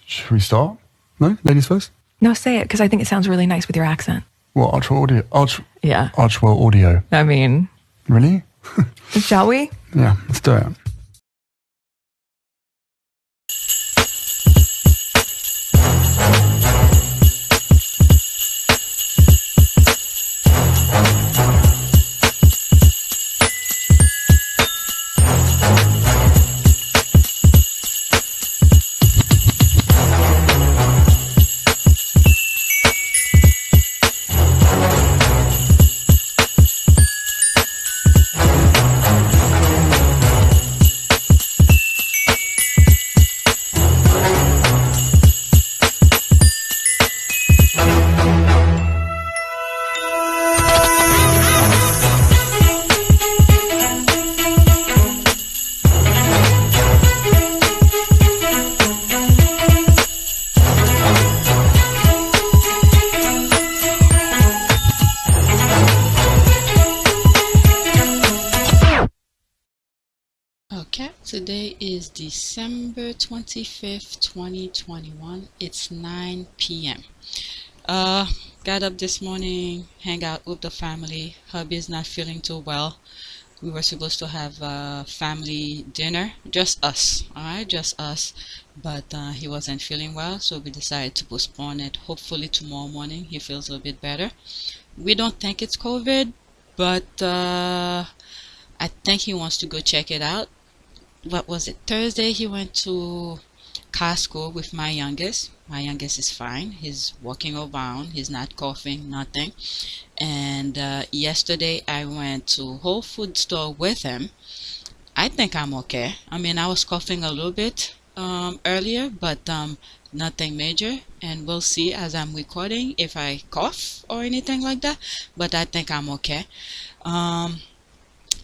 Should we start? No? Ladies first? No, say it, because I think it sounds really nice with your accent. What, Archwell Audio? Yeah. Archwell Audio. I mean... Really? Shall we? Yeah, let's do it. Okay, today is December 25th, 2021. It's 9 p.m. Got up this morning, hang out with the family. Hubby's not feeling too well. We were supposed to have a family dinner, just us, alright, just us. But he wasn't feeling well, so we decided to postpone it. Hopefully tomorrow morning he feels a little bit better. We don't think it's COVID, but I think he wants to go check it out. What was it? Thursday he went to Costco with my youngest. My youngest is fine. He's walking around. He's not coughing, nothing. And yesterday I went to Whole Foods store with him. I think I'm okay. I mean, I was coughing a little bit earlier, but nothing major. And we'll see as I'm recording if I cough or anything like that. But I think I'm okay.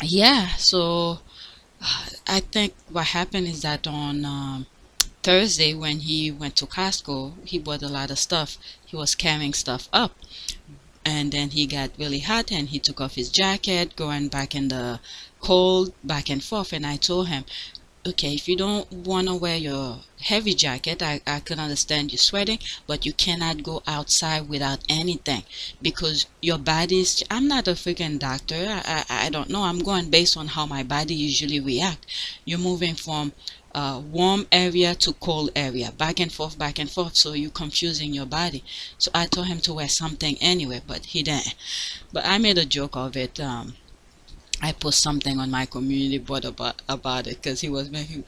Yeah, so I think what happened is that on Thursday when he went to Costco, he bought a lot of stuff. He was carrying stuff up, and then he got really hot and he took off his jacket, going back in the cold, back and forth. And I told him, okay, if you don't want to wear your heavy jacket, I can understand you sweating, but you cannot go outside without anything, because your body's... I'm not a freaking doctor. I don't know. I'm going based on how my body usually react. You're moving from warm area to cold area, back and forth, so you're confusing your body. So I told him to wear something anyway, but he didn't. But I made a joke of it. I post something on my community board about it, because he was making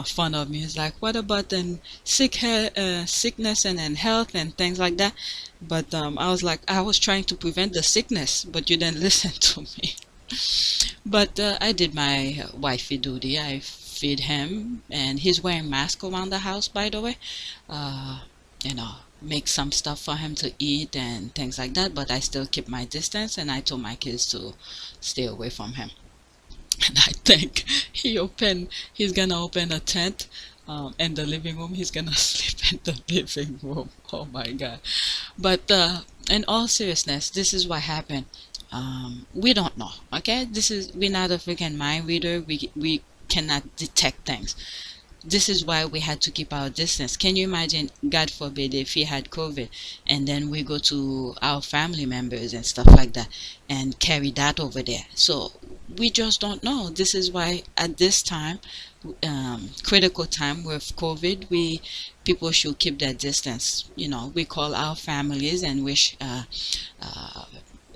fun of me. He's like, what about then sickness and then health and things like that? But I was like, I was trying to prevent the sickness, but you didn't listen to me. But I did my wifey duty. I feed him, and he's wearing mask around the house, by the way. You know, make some stuff for him to eat and things like that, but I still keep my distance, and I told my kids to stay away from him. And I think he's gonna open a tent in the living room. He's gonna sleep in the living room. Oh my god. But in all seriousness, this is what happened. We don't know, okay? We're not a freaking mind reader. We cannot detect things. This is why we had to keep our distance. Can you imagine, God forbid, if he had COVID and then we go to our family members and stuff like that and carry that over there? So we just don't know. This is why at this time, critical time with COVID, people should keep their distance. You know, we call our families and wish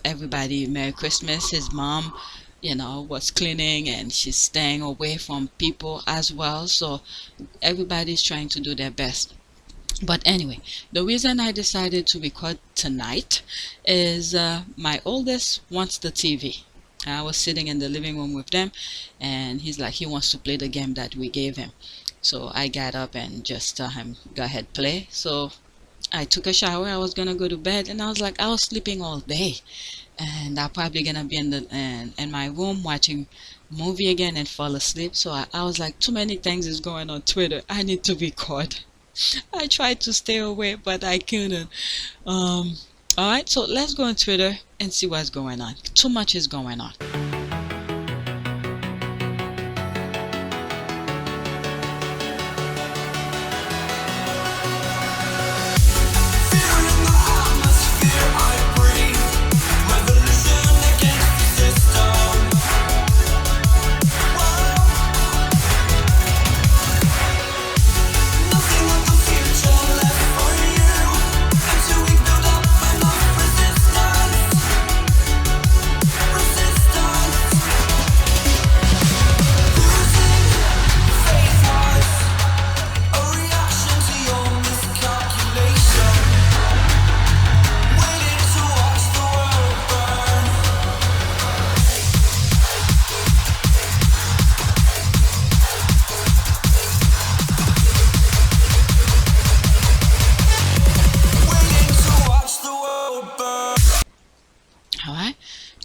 everybody Merry Christmas. His mom, you know, was cleaning and she's staying away from people as well. So everybody's trying to do their best. But anyway, the reason I decided to record tonight is my oldest wants the TV. I was sitting in the living room with them, and he's like, he wants to play the game that we gave him. So I got up and just told him, go ahead, play. So I took a shower. I was gonna go to bed, and I was like, I was sleeping all day, and I'm probably gonna be in my room watching movie again and fall asleep. So I was like, too many things is going on Twitter. I need to record. I tried to stay away, but I couldn't. Alright, so let's go on Twitter and see what's going on. Too much is going on.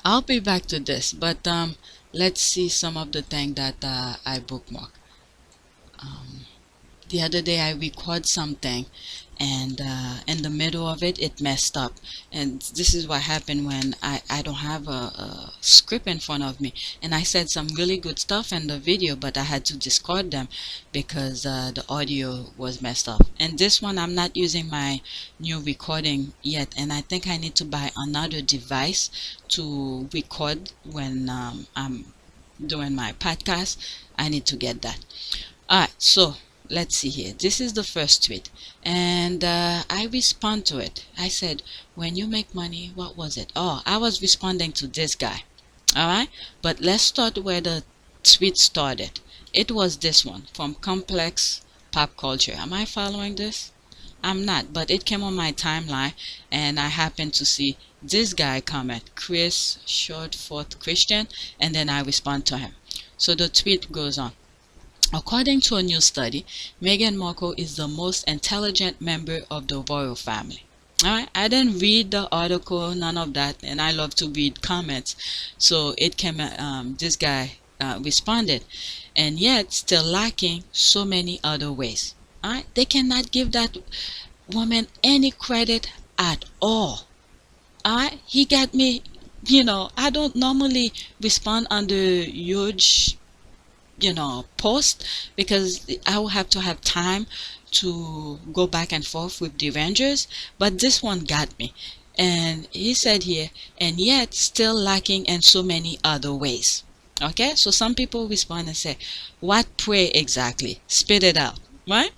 I'll be back to this, but let's see some of the thing that I bookmark. The other day I record something, and in the middle of it messed up, and this is what happened when I don't have a script in front of me, and I said some really good stuff in the video, but I had to discard them because the audio was messed up. And this one, I'm not using my new recording yet, and I think I need to buy another device to record when I'm doing my podcast. I need to get that. Alright, so let's see here. This is the first tweet, and I respond to it. I said, when you make money, what was it? Oh, I was responding to this guy. Alright, but let's start where the tweet started. It was this one from Complex Pop Culture. Am I following this? I'm not, but it came on my timeline, and I happened to see this guy comment, Chris Shortforth Christian, and then I respond to him. So the tweet goes on. According to a new study, Meghan Markle is the most intelligent member of the royal family. Alright, I didn't read the article, none of that, and I love to read comments. So it came, this guy responded, and yet still lacking so many other ways. Alright, they cannot give that woman any credit at all. Alright, he got me, I don't normally respond under huge post because I will have to have time to go back and forth with the Rangers, but this one got me. And he said here, and yet still lacking in so many other ways. Okay, so some people respond and say, what pray exactly? Spit it out, right?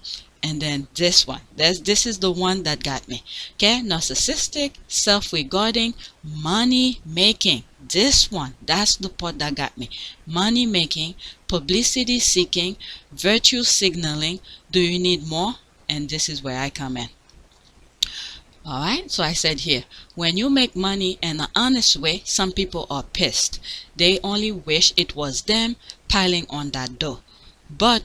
And then this one, this is the one that got me. Okay, narcissistic, self-regarding, money making. This one, that's the part that got me. Money making, publicity seeking, virtue signaling. Do you need more? And this is where I come in. Alright, so I said here, when you make money in an honest way, some people are pissed. They only wish it was them piling on that dough. But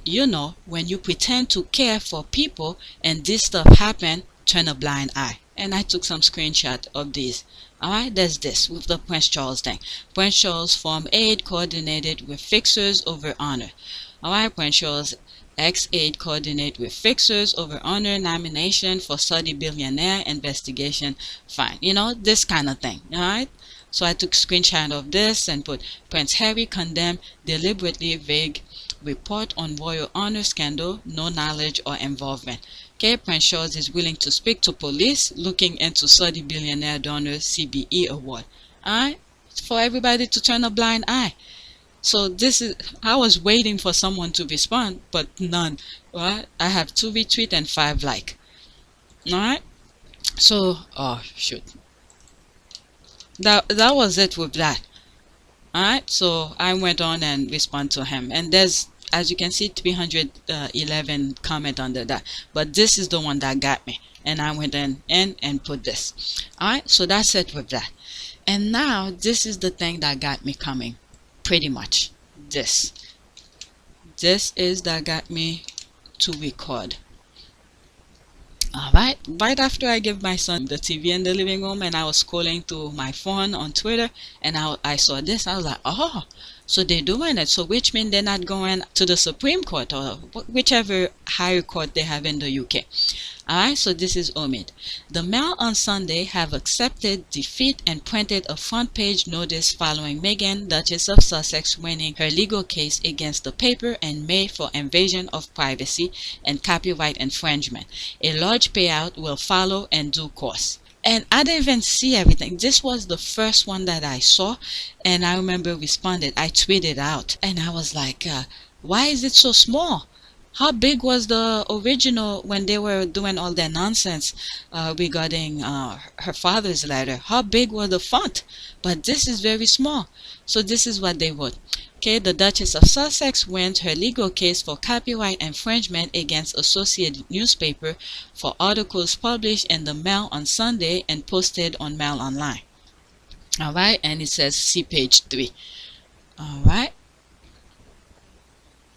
when you pretend to care for people and this stuff happen, turn a blind eye. And I took some screenshot of these. Alright, there's this with the Prince Charles thing. Prince Charles form aid coordinated with fixers over honor. Alright, Prince Charles ex-aid coordinate with fixers over honor nomination for Saudi billionaire investigation fine. This kind of thing. Alright. So I took screenshot of this and put Prince Harry condemned deliberately vague report on royal honor scandal, no knowledge or involvement. Okay, Prince Charles is willing to speak to police looking into Saudi billionaire donor CBE award. Alright, for everybody to turn a blind eye. So this is, I was waiting for someone to respond, but none. Right? I have 2 retweet and 5 like. Alright, so oh shoot, that was it with that. Alright, so I went on and respond to him, and there's, as you can see, 311 comment under that, but this is the one that got me, and I went in and put this. Alright, so that's it with that. And now this is the thing that got me coming, pretty much. This is that got me to record. Alright, right after I gave my son the TV in the living room, and I was scrolling through my phone on Twitter, and I saw this. I was like, oh, so they're doing it. So which means they're not going to the Supreme Court or whichever higher court they have in the UK. Alright, so this is Omid. The Mail on Sunday have accepted defeat and printed a front page notice following Meghan, Duchess of Sussex, winning her legal case against the paper in May for invasion of privacy and copyright infringement. A large payout will follow in due course. And I didn't even see everything. This was the first one that I saw, and I remember responded. I tweeted out, and I was like, why is it so small? How big was the original when they were doing all that nonsense regarding her father's letter? How big was the font? But this is very small. So this is what they wrote. Okay, the Duchess of Sussex wins her legal case for copyright infringement against Associated Newspaper for articles published in the Mail on Sunday and posted on Mail Online. Alright, and it says see page 3. Alright.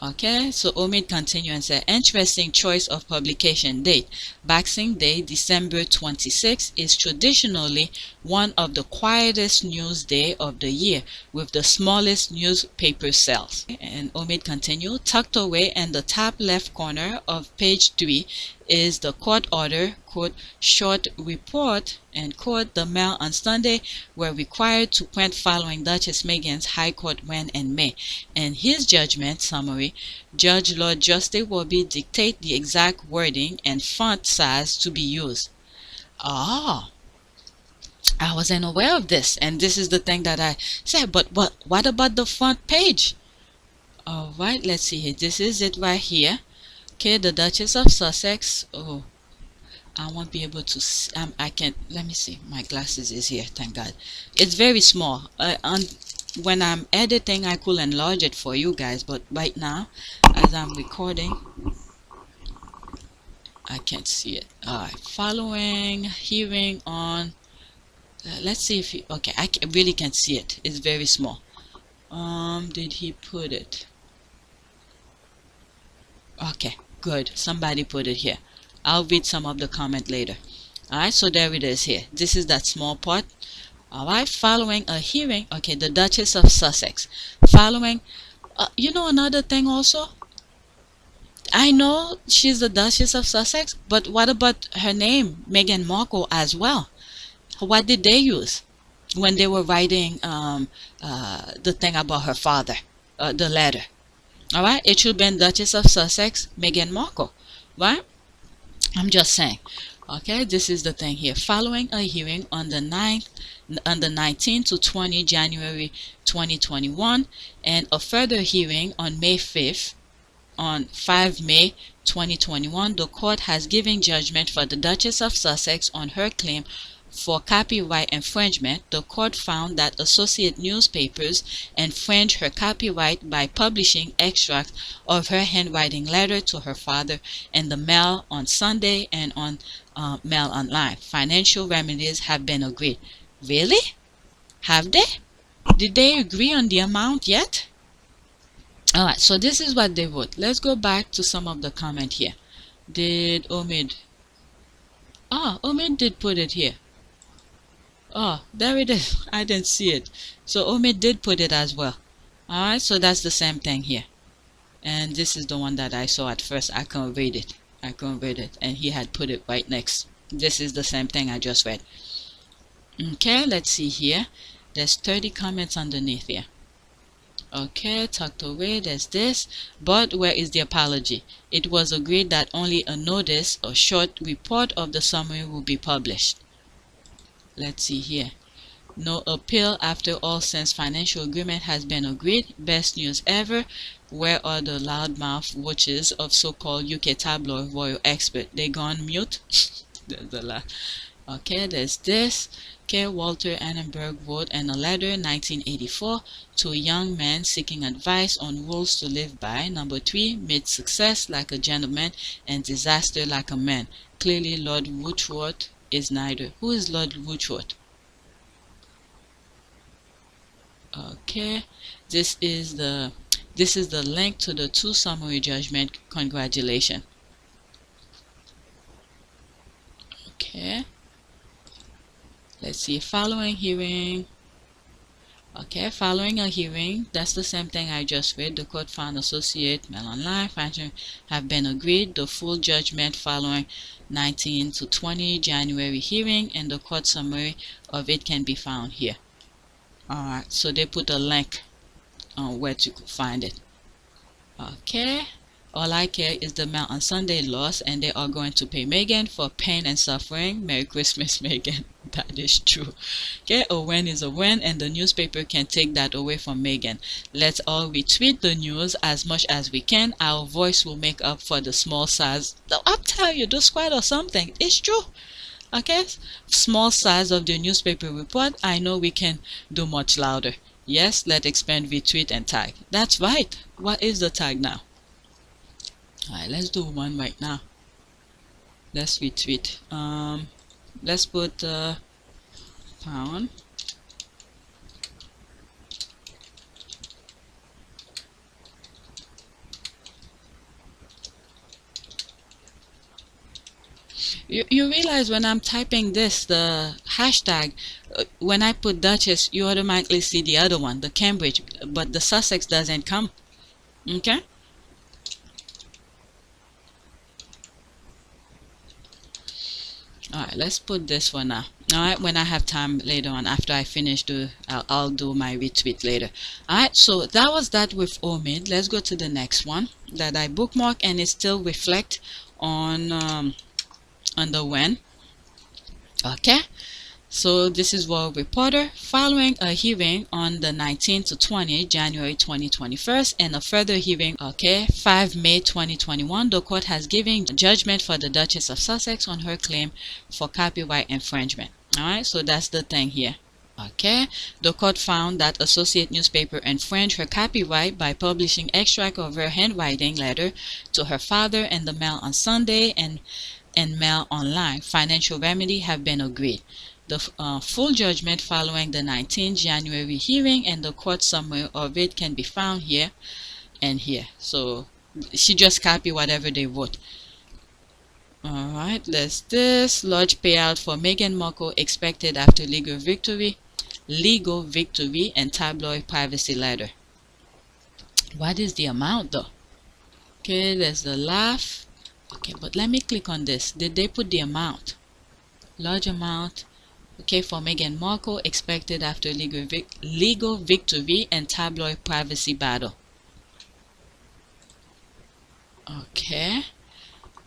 Okay, so Omid continue and say, interesting choice of publication date. Boxing Day, December 26, is traditionally one of the quietest news day of the year, with the smallest newspaper sales. And Omid continue, tucked away in the top left corner of page 3 is the court order, quote, short report, and quote, the Mail on Sunday were required to print following Duchess Meghan's High Court win in May. In his judgment summary, Judge Lord Justice Worby dictate the exact wording and font size to be used. Oh, I wasn't aware of this, and this is the thing that I said, but what about the front page? All right, let's see here. This is it right here. Okay, the Duchess of Sussex. Oh, I won't be able to see, I can't, let me see, my glasses is here, thank God. It's very small. When I'm editing, I could enlarge it for you guys, but right now, as I'm recording, I can't see it. Alright, following hearing on, let's see if he, okay, really can't see it. It's very small. Did he put it? Okay, good. Somebody put it here. I'll read some of the comment later. Alright, so there it is here. This is that small part. Alright, following a hearing, okay, the Duchess of Sussex. Following, you know another thing also? I know she's the Duchess of Sussex, but what about her name, Meghan Markle, as well? What did they use when they were writing the thing about her father, the letter? Alright, it should be Duchess of Sussex, Meghan Markle, right? I'm just saying. Okay, this is the thing here. Following a hearing on the 19 to 20 January 2021 and a further hearing on May 5th, on 5 May 2021, the court has given judgment for the Duchess of Sussex on her claim for copyright infringement. The court found that Associate newspapers infringed her copyright by publishing extracts of her handwriting letter to her father in the Mail on Sunday and on Mail Online. Financial remedies have been agreed. Really? Have they? Did they agree on the amount yet? Alright, so this is what they wrote. Let's go back to some of the comment here. Did Omid? Omid did put it here. Oh, there it is. I didn't see it. So Omid did put it as well. Alright, so that's the same thing here. And this is the one that I saw at first. I couldn't read it. And he had put it right next. This is the same thing I just read. Okay, let's see here. There's 30 comments underneath here. Okay, tucked away, there's this. But where is the apology? It was agreed that only a notice, a short report of the summary will be published. Let's see here. No appeal after all since financial agreement has been agreed. Best news ever. Where are the loudmouth watchers of so-called UK tabloid royal expert? They gone mute? There's a lot. Okay, there's this. Okay, Walter Annenberg wrote in a letter 1984 to a young man seeking advice on rules to live by. Number 3, made success like a gentleman and disaster like a man. Clearly Lord Ruchworth is neither. Who is Lord Ruchworth? Okay, this is the link to the 2 summary judgment. Congratulations. Okay, let's see. Following hearing. Okay, following a hearing, that's the same thing I just read. The court found Associate Mail Online function have been agreed. The full judgment following 19 to 20 January hearing, and the court summary of it can be found here. Alright, so they put a link on where to find it. Okay, all I care is the Mail on Sunday loss, and they are going to pay Meghan for pain and suffering. Merry Christmas, Meghan. That is true. Okay, a win is a win, and the newspaper can take that away from Meghan. Let's all retweet the news as much as we can. Our voice will make up for the small size. I'll tell you, the squad or something. It's true. Okay, small size of the newspaper report. I know we can do much louder. Yes, let's expand, retweet, and tag. That's right. What is the tag now? Alright, let's do one right now. Let's retweet. Let's put pound. You realize when I'm typing this, the hashtag, when I put Duchess, you automatically see the other one, the Cambridge, but the Sussex doesn't come. Okay? Alright, let's put this one now. Alright, when I have time later on, after I finish, I'll do my retweet later. Alright, so that was that with Omid. Let's go to the next one that I bookmark, and it still reflect on the when. Okay, so this is World Reporter. Following a hearing on the 19th to 20th January 2021 and a further hearing, 5 May 2021, the court has given judgment for the Duchess of Sussex on her claim for copyright infringement. Alright, so that's the thing here. Okay, the court found that Associate newspaper infringed her copyright by publishing extract of her handwriting letter to her father in the Mail on Sunday and Mail online. Financial remedy have been agreed. The full judgment following the 19th January hearing and the court summary of it can be found here and here. So she just copied whatever they wrote. Alright, let's this. Large payout for Meghan Markle expected after legal victory and tabloid privacy letter. What is the amount though? Okay, there's the laugh. Okay, but let me click on this. Did they put the amount? Large amount. Okay, for Meghan Markle expected after legal victory and tabloid privacy battle. Okay.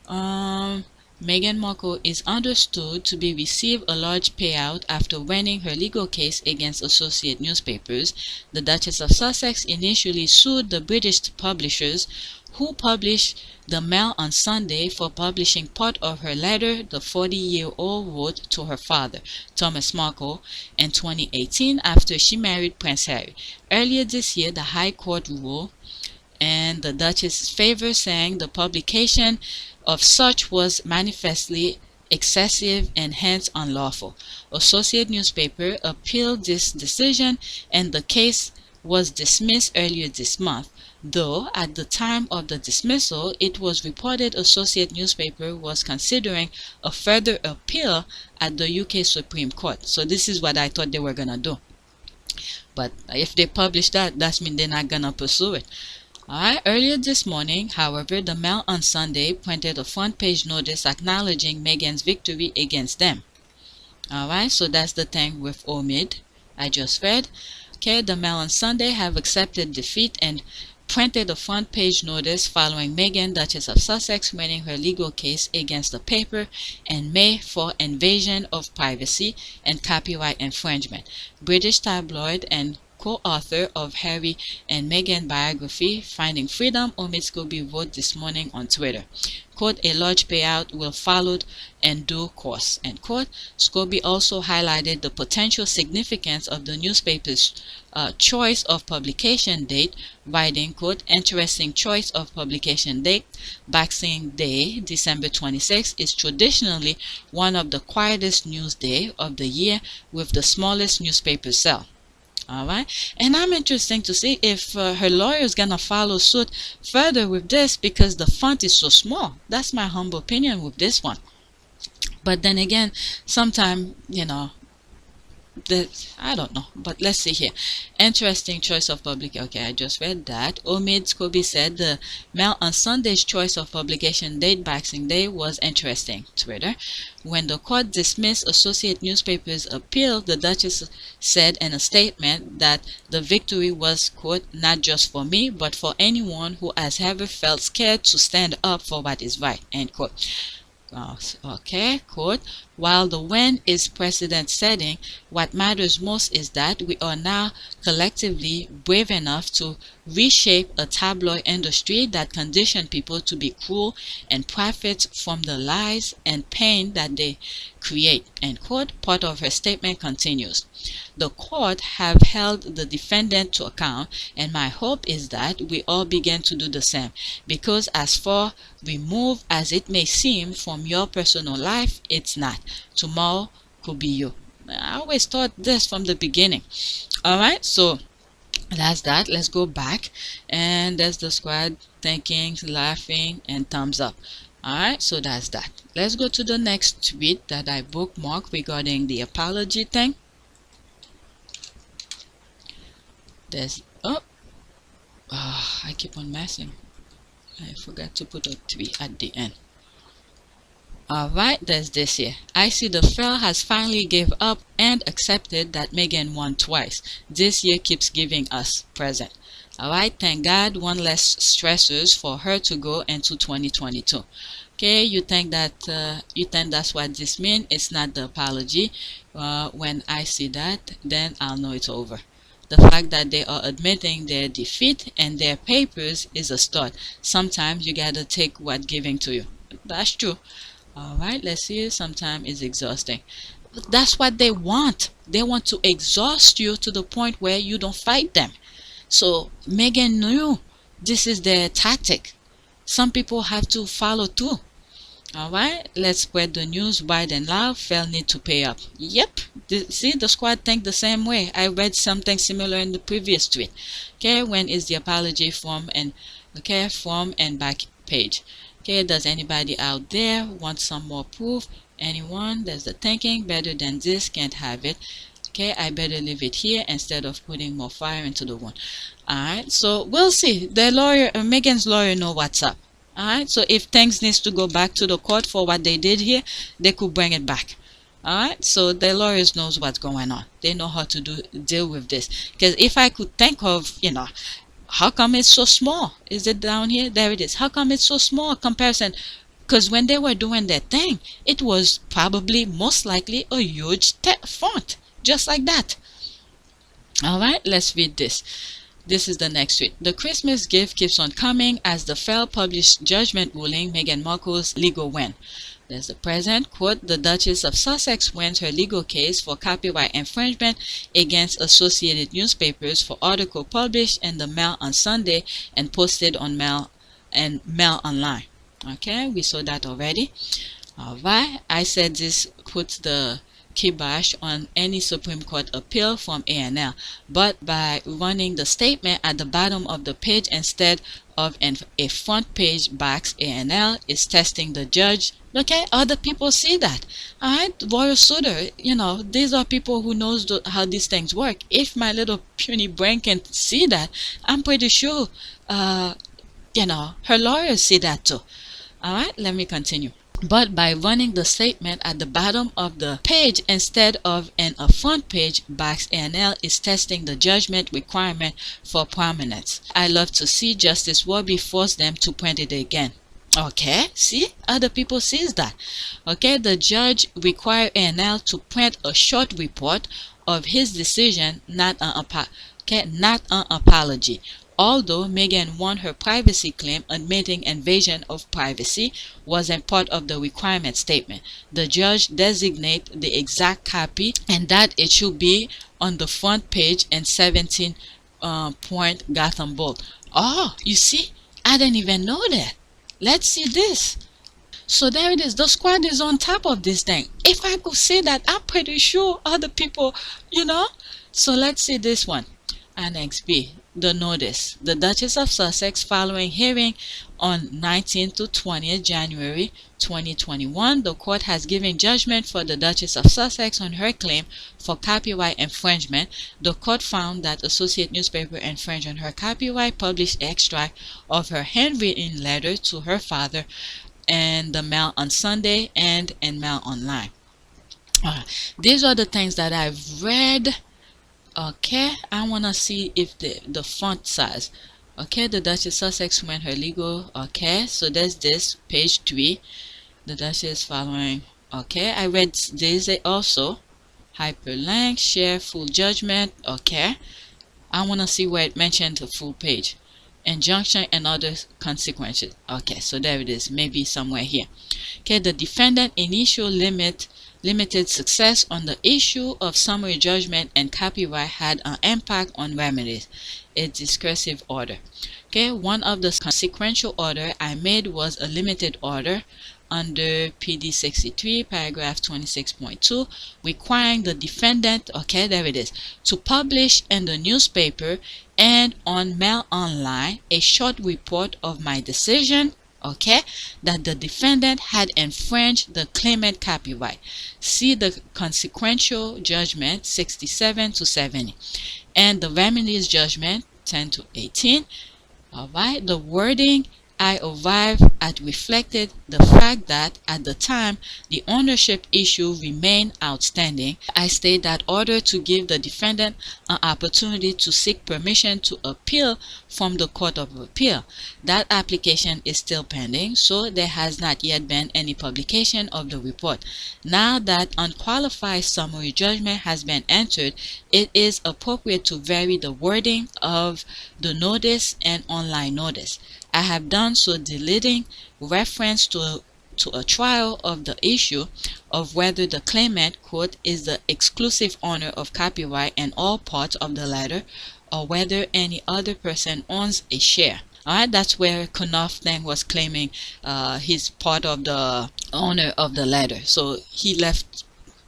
Meghan Markle is understood to be received a large payout after winning her legal case against Associate newspapers. The Duchess of Sussex initially sued the British publishers who published the Mail on Sunday for publishing part of her letter the 40-year-old wrote to her father, Thomas Markle, in 2018 after she married Prince Harry. Earlier this year, the High Court ruled in the Duchess's favor, saying the publication of such was manifestly excessive and hence unlawful. Associate newspaper appealed this decision and the case was dismissed earlier this month. Though at the time of the dismissal, it was reported Associate newspaper was considering a further appeal at the UK Supreme Court. So this is what I thought they were gonna do. But if they publish that, that means they're not gonna pursue it. Alright, earlier this morning, however, the Mail on Sunday printed a front page notice acknowledging Meghan's victory against them. Alright, so that's the thing with Omid I just read. Okay, the Mail on Sunday have accepted defeat and printed a front page notice following Meghan, Duchess of Sussex, winning her legal case against the paper in May for invasion of privacy and copyright infringement. British tabloid and co-author of Harry and Meghan biography, Finding Freedom, Omid Scobie wrote this morning on Twitter. Quote, a large payout will follow in due course, end quote. Scobie also highlighted the potential significance of the newspaper's choice of publication date, writing, quote, interesting choice of publication date. Boxing Day, December 26, is traditionally one of the quietest news day of the year with the smallest newspaper sale. Alright, and I'm interested to see if her lawyer is gonna follow suit further with this because the font is so small. That's my humble opinion with this one. But then again, sometimes, you know, I don't know, but let's see here. Interesting choice of public. Okay, I just read that. Omid Scobie said the Mail on Sunday's choice of publication date, Boxing Day, was interesting. Twitter. When the court dismissed Associate newspaper's appeal, the Duchess said in a statement that the victory was, quote, not just for me, but for anyone who has ever felt scared to stand up for what is right, end quote. Okay, quote, while the win is precedent setting, what matters most is that we are now collectively brave enough to reshape a tabloid industry that conditions people to be cruel and profits from the lies and pain that they create, end quote. Part of her statement continues. The court have held the defendant to account, and my hope is that we all begin to do the same, because as far removed as it may seem from your personal life, it's not. Tomorrow could be you. I always thought this from the beginning. Alright, so that's that. Let's go back, and there's the squad thinking, laughing, and thumbs up. Alright, so that's that. Let's go to the next tweet that I bookmarked regarding the apology thing. There's I keep on messing. I forgot to put a tweet at the end. Alright, there's this here. I see the fail has finally gave up and accepted that Meghan won twice. This year keeps giving us present. Alright, thank God, one less stressors for her to go into 2022. Okay, you think that's what this means? It's not the apology. When I see that, then I'll know it's over. The fact that they are admitting their defeat and their papers is a start. Sometimes you gotta take what's giving to you. That's true. Alright, let's see. Sometimes it's exhausting. But that's what they want. They want to exhaust you to the point where you don't fight them. So Meghan knew this is their tactic. Some people have to follow too. Alright, let's spread the news wide and loud. Fail need to pay up. Yep, see, the squad think the same way. I read something similar in the previous tweet. Okay, when is the apology form and back page? Okay, does anybody out there want some more proof? Anyone? There's the thinking better than this, can't have it. Okay, I better leave it here instead of putting more fire into the wound. Alright, so we'll see. The lawyer, Meghan's lawyer, know what's up. Alright, so if things needs to go back to the court for what they did here, they could bring it back. Alright, so the lawyers knows what's going on. They know how to deal with this. Because if I could think of, how come it's so small? Is it down here? There it is. How come it's so small comparison? Because when they were doing their thing, it was probably most likely a huge font. Just like that. Alright, let's read this. This is the next tweet. The Christmas gift keeps on coming as the failed published judgment ruling Meghan Markle's legal win. There's the present. Quote, the Duchess of Sussex wins her legal case for copyright infringement against Associated Newspapers for article published in the Mail on Sunday and posted on Mail Online. Okay, we saw that already. Alright, I said this puts the kibosh on any Supreme Court appeal from A&L, but by running the statement at the bottom of the page instead of a front page box, A&L is testing the judge. Okay, other people see that. Alright, Royal Suitor, these are people who knows how these things work. If my little puny brain can see that, I'm pretty sure, her lawyers see that too. Alright, let me continue. But by running the statement at the bottom of the page instead of in a front page box, A&L is testing the judgment requirement for prominence. I love to see Justice Warby force them to print it again. Okay, see, other people sees that. Okay, the judge required A&L to print a short report of his decision, not an apology. Although Meghan won her privacy claim, admitting invasion of privacy wasn't part of the requirement statement. The judge designated the exact copy and that it should be on the front page in 17-point Gotham bold. Oh, you see, I didn't even know that. Let's see this. So there it is. The squad is on top of this thing. If I could say that, I'm pretty sure other people, So let's see this one. Annex B. The notice. The Duchess of Sussex, following hearing on 19th to 20th January 2021, the court has given judgment for the Duchess of Sussex on her claim for copyright infringement. The court found that Associated Newspaper infringed on her copyright published extract of her handwritten letter to her father in the Mail on Sunday and in Mail Online. These are the things that I've read. Okay, I want to see if the font size. Okay, the Duchess of Sussex went her legal. Okay, so there's this, page 3. The Duchess following. Okay, I read this also. Hyperlink, share, full judgment. Okay, I want to see where it mentioned the full page. Injunction and other consequences. Okay, so there it is, maybe somewhere here. Okay, the defendant initial limited success on the issue of summary judgment and copyright had an impact on remedies. A discursive order. Okay, one of the consequential order I made was a limited order under PD 63 paragraph 26.2 requiring the defendant, okay, there it is, to publish in the newspaper and on Mail Online a short report of my decision okay, that the defendant had infringed the claimant copyright. See the consequential judgment 67 to 70, and the remedies judgment 10 to 18. Alright, the wording I arrived at reflected the fact that at the time the ownership issue remained outstanding. I state that order to give the defendant an opportunity to seek permission to appeal from the Court of Appeal. That application is still pending, so there has not yet been any publication of the report. Now that unqualified summary judgment has been entered, it is appropriate to vary the wording of the notice and online notice. I have done so deleting reference to a trial of the issue of whether the claimant, quote, is the exclusive owner of copyright and all parts of the letter, or whether any other person owns a share. Alright, that's where Knauf then was claiming he's part of the owner of the letter. So he left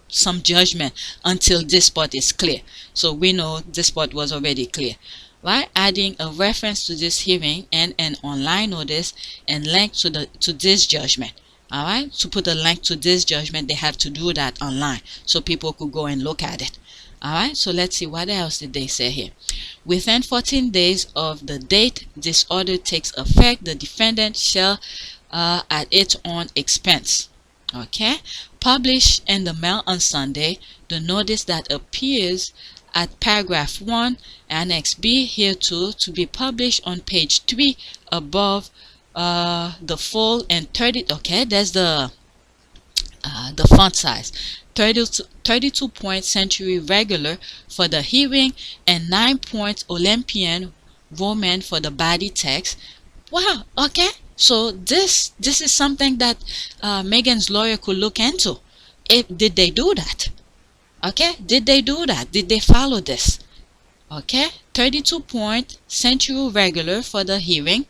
some judgment until this part is clear. So we know this part was already clear. Right, adding a reference to this hearing and an online notice and link to this judgment. All right, to put a link to this judgment, they have to do that online so people could go and look at it. All right, so let's see what else did they say here. Within 14 days of the date this order takes effect, the defendant shall, at its own expense, okay, publish in the mail on Sunday the notice that appears at paragraph 1, Annex B hereto, to be published on page 3 above the full and 30. Okay, there's the font size. 32 point century regular for the hearing and 9 point Olympian Roman for the body text. Wow. Okay, so this is something that Meghan's lawyer could look into. Did they do that? Okay, did they do that? Did they follow this? Okay, 32 point century regular for the hearing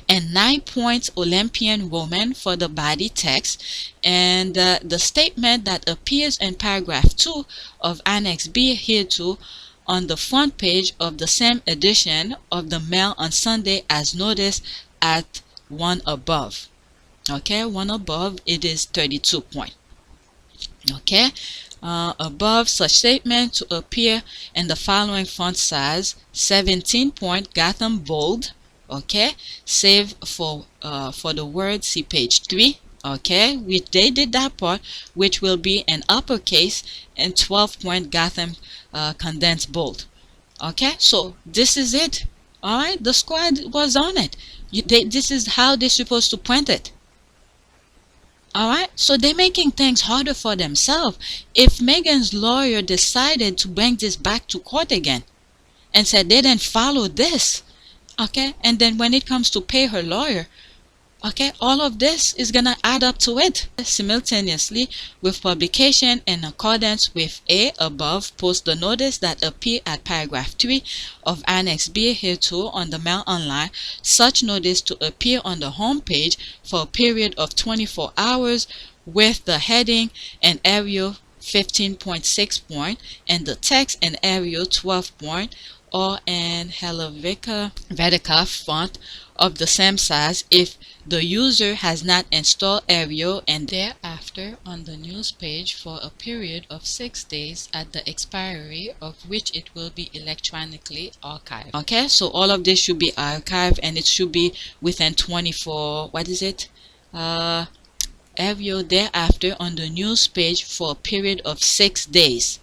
and 9 points Olympian Roman for the body text, and the statement that appears in paragraph 2 of Annex B hereto on the front page of the same edition of the Mail on Sunday as noticed at one above. Okay, one above, it is 32 point. Okay, above such statement to appear in the following font size: 17 point Gotham bold. Okay, save for the word, see page 3. Okay, they did that part, which will be an uppercase, and 12 point Gotham condensed bold. Okay, so this is it. All right, the squad was on it. This is how they're supposed to print it. Alright, so they're making things harder for themselves. If Meghan's lawyer decided to bring this back to court again and said they didn't follow this, okay, and then when it comes to pay her lawyer, okay, all of this is gonna add up to it. Simultaneously with publication in accordance with A above, post the notice that appear at paragraph 3 of Annex B hereto on the Mail Online, such notice to appear on the home page for a period of 24 hours with the heading and Arial 15.6 point and the text in Arial 12 point, or in Helvetica font of the same size if the user has not installed Arial, and thereafter on the news page for a period of 6 days, at the expiry of which it will be electronically archived. Okay, so all of this should be archived, and it should be within 24, what is it? Arial thereafter on the news page for a period of 6 days.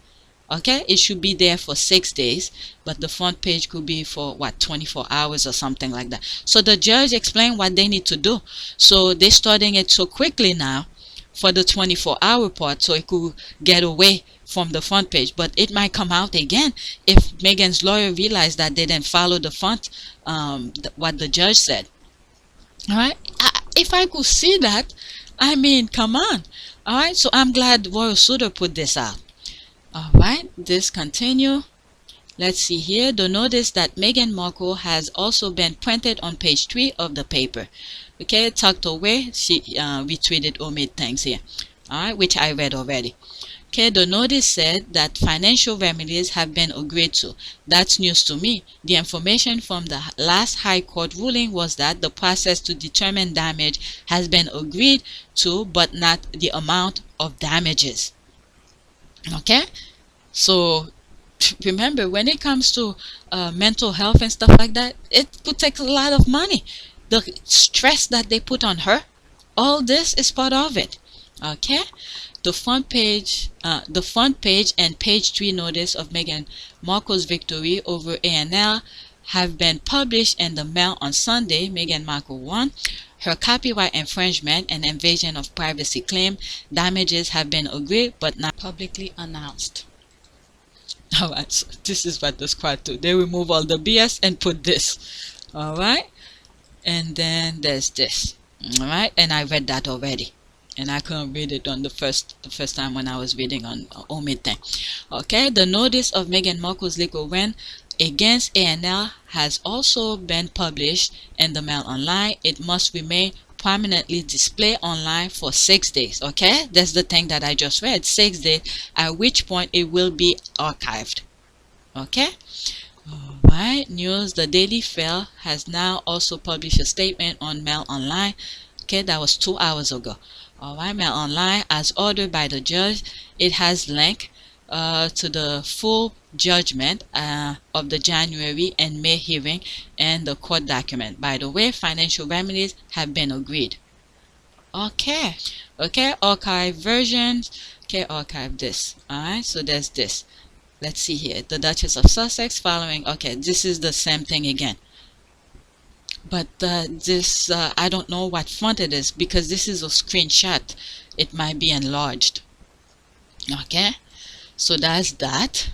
Okay, it should be there for 6 days, but the front page could be for what, 24 hours or something like that. So the judge explained what they need to do. So they're starting it so quickly now for the 24-hour part, so it could get away from the front page. But it might come out again if Meghan's lawyer realized that they didn't follow the front, what the judge said. All right, if I could see that, I mean, come on. All right, so I'm glad Royal Suitor put this out. Alright, this continue. Let's see here. The notice that Meghan Markle has also been printed on page 3 of the paper. Okay, tucked away. She retweeted or made things here. Alright, which I read already. Okay, the notice said that financial remedies have been agreed to. That's news to me. The information from the last High Court ruling was that the process to determine damage has been agreed to, but not the amount of damages. Okay, so remember, when it comes to mental health and stuff like that, it could take a lot of money. The stress that they put on her, all this is part of it. Okay, the front page and page 3 notice of Meghan Markle's victory over A&L have been published in the Mail on Sunday. Meghan Markle won. Her copyright infringement and invasion of privacy claim damages have been agreed but not publicly announced. Alright, so this is what the squad do. They remove all the BS and put this. Alright, and then there's this. Alright, and I read that already. And I couldn't read it on the first time when I was reading on Omid thing. Okay, the notice of Meghan Markle's legal win against A&L has also been published in the Mail Online. It must remain prominently displayed online for 6 days. Okay, that's the thing that I just read. 6 days, at which point it will be archived. Okay. Alright, news. The Daily Fail has now also published a statement on Mail Online. Okay, that was 2 hours ago. Alright, Mail Online, as ordered by the judge, it has link to the full judgment of the January and May hearing and the court document. By the way, financial remedies have been agreed. Okay, archive versions. Okay, archive this. Alright, so there's this. Let's see here. The Duchess of Sussex following. Okay, this is the same thing again. But this, I don't know what font it is because this is a screenshot. It might be enlarged. Okay, so that's that.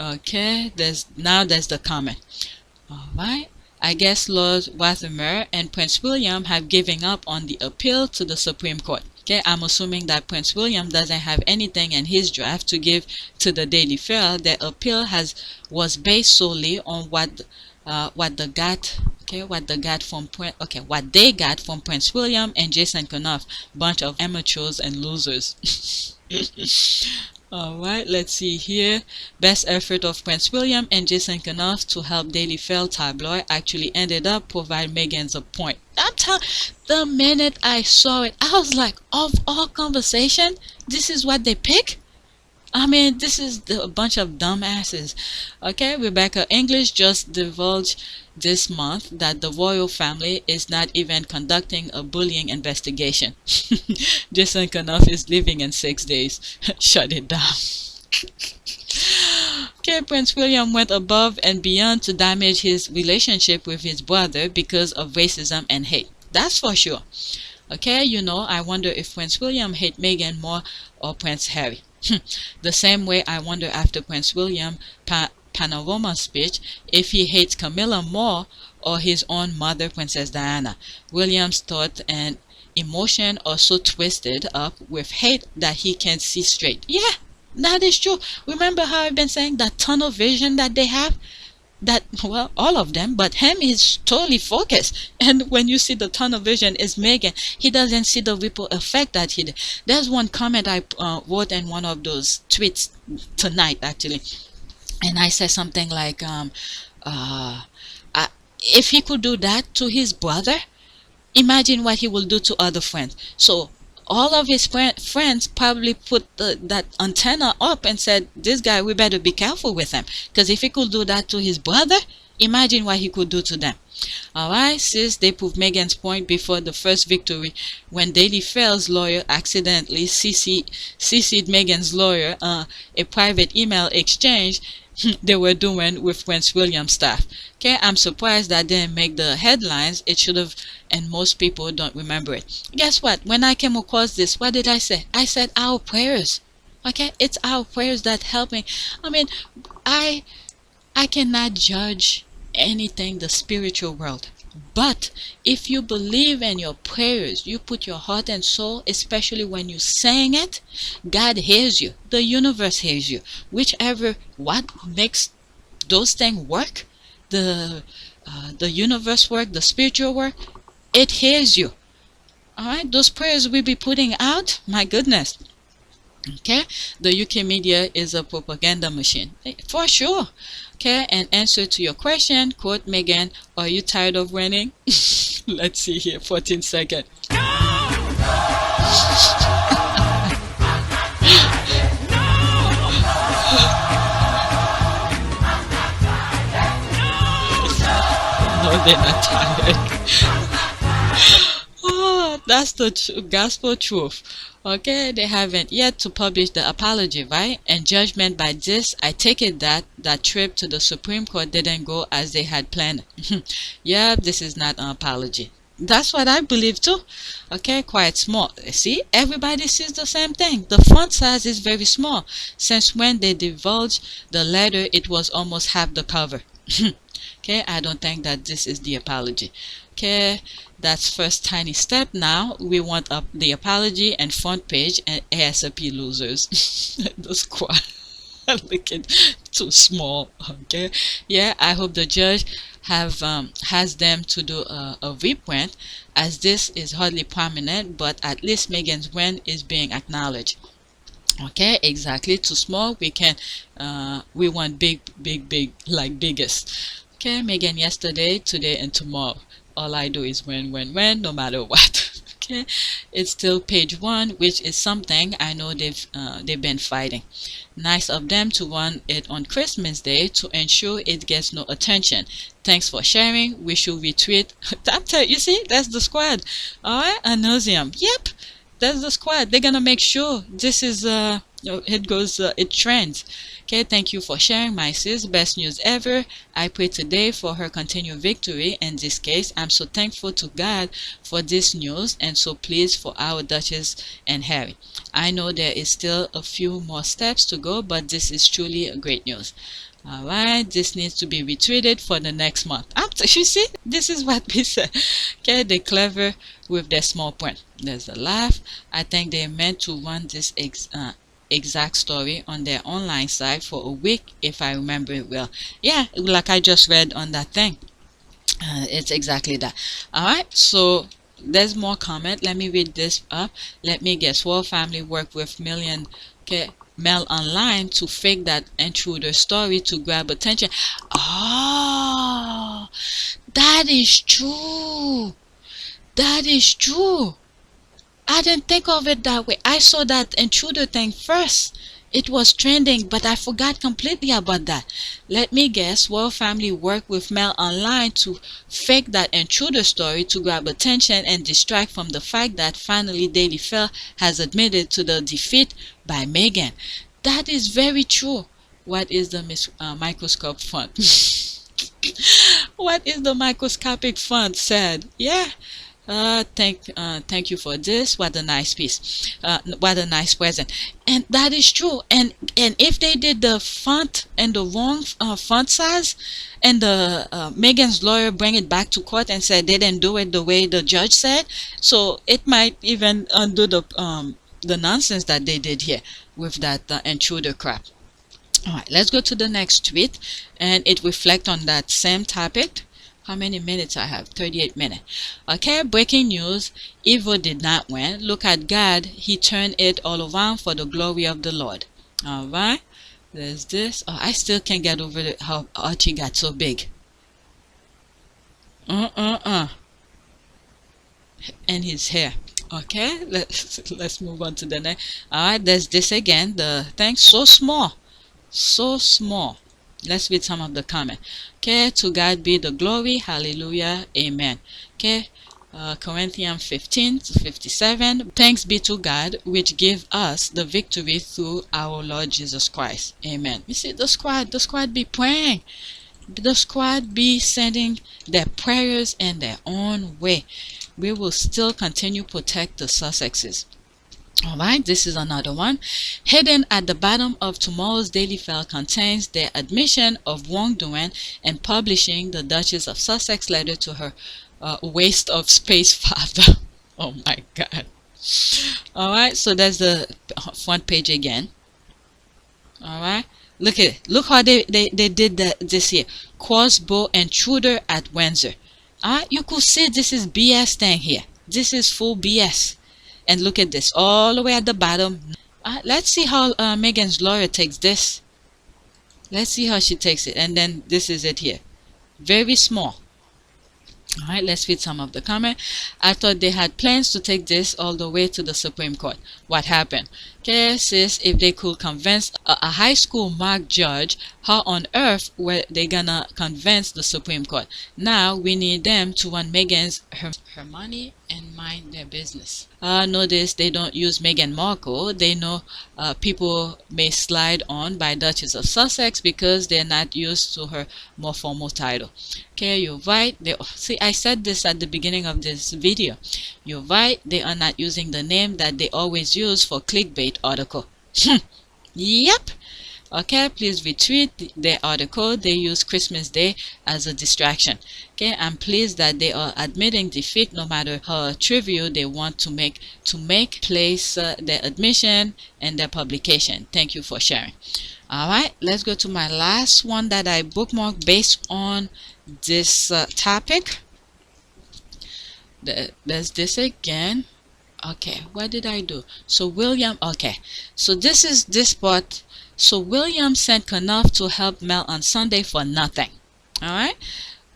Okay, there's the comment. Alright, I guess Lord Rothermere and Prince William have given up on the appeal to the Supreme Court. Okay, I'm assuming that Prince William doesn't have anything in his draft to give to the Daily Fail. The appeal was based solely on what they got from Prince William and Jason Knauf, bunch of amateurs and losers. Alright, let's see here. Best effort of Prince William and Jason Knauf to help Daily Fail tabloid actually ended up provide Meghan's a point. The minute I saw it, I was like, of all conversation, this is what they pick? I mean, this is a bunch of dumbasses. Okay, Rebecca English just divulged this month that the royal family is not even conducting a bullying investigation. Jason Knauf is leaving in 6 days. Shut it down. Okay, Prince William went above and beyond to damage his relationship with his brother because of racism and hate. That's for sure. Okay, I wonder if Prince William hates Meghan more or Prince Harry. The same way I wonder after Prince William panorama speech if he hates Camilla more or his own mother, Princess Diana. William's thought and emotion are so twisted up with hate that he can't see straight. Yeah, that is true. Remember how I've been saying that tunnel vision that they have? That, well, all of them, but him is totally focused. And when you see the tunnel vision is Meghan, he doesn't see the ripple effect that he did. There's one comment I wrote in one of those tweets tonight, actually. And I said something like, if he could do that to his brother, imagine what he will do to other friends. So all of his friends probably put that antenna up and said, this guy, we better be careful with him. Because if he could do that to his brother, imagine what he could do to them. Alright, sis, they proved Meghan's point before the first victory when Daily Fail's lawyer accidentally CC'd Meghan's lawyer a private email exchange they were doing with Prince William's staff. Okay, I'm surprised that didn't make the headlines. It should have, and most people don't remember it. Guess what? When I came across this, what did I say? I said our prayers. Okay, it's our prayers that helping. I mean, I cannot judge anything the spiritual world. But if you believe in your prayers, you put your heart and soul, especially when you saying it, God hears you. The universe hears you. What makes those things work, the universe work, the spiritual work, it hears you. All right, those prayers we be putting out, my goodness, Okay, the UK media is a propaganda machine, for sure. Okay, and answer to your question, quote Meghan, are you tired of winning? Let's see here, 14 seconds. No, they're not tired. Oh, that's the gospel truth. Okay, they haven't yet to publish the apology, right? And judgment by this, I take it that that trip to the Supreme Court didn't go as they had planned. Yeah, this is not an apology. That's what I believe too. Okay, quite small. See, everybody sees the same thing. The font size is very small. Since when they divulged the letter, it was almost half the cover. Okay, I don't think that this is the apology. Okay, that's first tiny step. Now we want up the apology and front page and ASAP losers. The squad looking too small. Okay, yeah, I hope the judge has them to do a reprint, as this is hardly prominent, but at least Meghan's win is being acknowledged. Okay, exactly, too small. We want big, like biggest. Okay, Meghan yesterday, today, and tomorrow. All I do is win, no matter what. Okay, it's still page one, which is something I know they've been fighting. Nice of them to run it on Christmas Day to ensure it gets no attention. Thanks for sharing. We should retweet. You see, that's the squad. All right, a nauseum. Yep, that's the squad. They're gonna make sure this is it trends. Okay, thank you for sharing, my sis. Best news ever. I pray today for her continued victory. In this case, I'm so thankful to God for this news and so pleased for our Duchess and Harry. I know there is still a few more steps to go, but this is truly a great news. Alright, this needs to be retweeted for the next month. You see, this is what we said. Okay, they're clever with their small print. There's a laugh. I think they meant to run this exact story on their online site for a week, if I remember it well. Yeah, like I just read on that thing. It's exactly that. Alright, so there's more comment. Let me read this up. Let me guess. Royal family work with Mel online to fake that intruder story to grab attention. Oh, that is true. That is true. I didn't think of it that way. I saw that intruder thing first. It was trending, but I forgot completely about that. Let me guess, Royal family worked with Mel online to fake that intruder story to grab attention and distract from the fact that finally Daily Fair has admitted to the defeat by Meghan. That is very true. What is the microscope font? What is the microscopic font said? Yeah. Thank you for this. What a nice piece. What a nice present. And that is true. And if they did the font and the wrong font size, and the Meghan's lawyer bring it back to court and said they didn't do it the way the judge said, so it might even undo the nonsense that they did here with that intruder crap. All right, let's go to the next tweet, and it reflects on that same topic. How many minutes I have? 38 minutes. Okay, breaking news. Evil did not win. Look at God. He turned it all around for the glory of the Lord. All right, there's this. Oh, I still can't get over how Archie got so big. And his hair. Okay, let's move on to the next. All right, there's this again. The thing so small. So small. Let's read some of the comment. Okay, to God be the glory. Hallelujah. Amen. Okay, Corinthians 15:57. Thanks be to God, which gave us the victory through our Lord Jesus Christ. Amen. You see, the squad be praying. The squad be sending their prayers in their own way. We will still continue to protect the Sussexes. Alright, this is another one. Hidden at the bottom of tomorrow's Daily File contains their admission of wrongdoing and publishing the Duchess of Sussex letter to her waste of space father. Oh my God. Alright, so that's the front page again. Alright, look at it. Look how they did this here. Crossbow intruder at Windsor. Alright, you could see this is BS thing here. This is full BS. And look at this, all the way at the bottom, Let's see how Meghan's lawyer takes this. Let's see how she takes it. And then this is it here. Very small. All right, let's read some of the comment. I thought they had plans to take this all the way to the Supreme Court. What happened? Okay, sis, if they could convince a high school mock judge, how on earth were they gonna convince the Supreme Court? Now we need them to want Meghan's her money and mind their business. Notice they don't use Meghan Markle. They know people may slide on by Duchess of Sussex because they're not used to her more formal title. Okay, you're right. See, I said this at the beginning of this video. You're right. They are not using the name that they always use for clickbait article. Yep. Okay, please retweet their article. They use Christmas Day as a distraction. Okay, I'm pleased that they are admitting defeat no matter how trivial they want to make place their admission and their publication. Thank you for sharing. Alright, let's go to my last one that I bookmarked based on this topic. There's this again. Okay, what did I do? So William, okay, so this is this part. So William sent Knauf to help Mel on Sunday for nothing. Alright,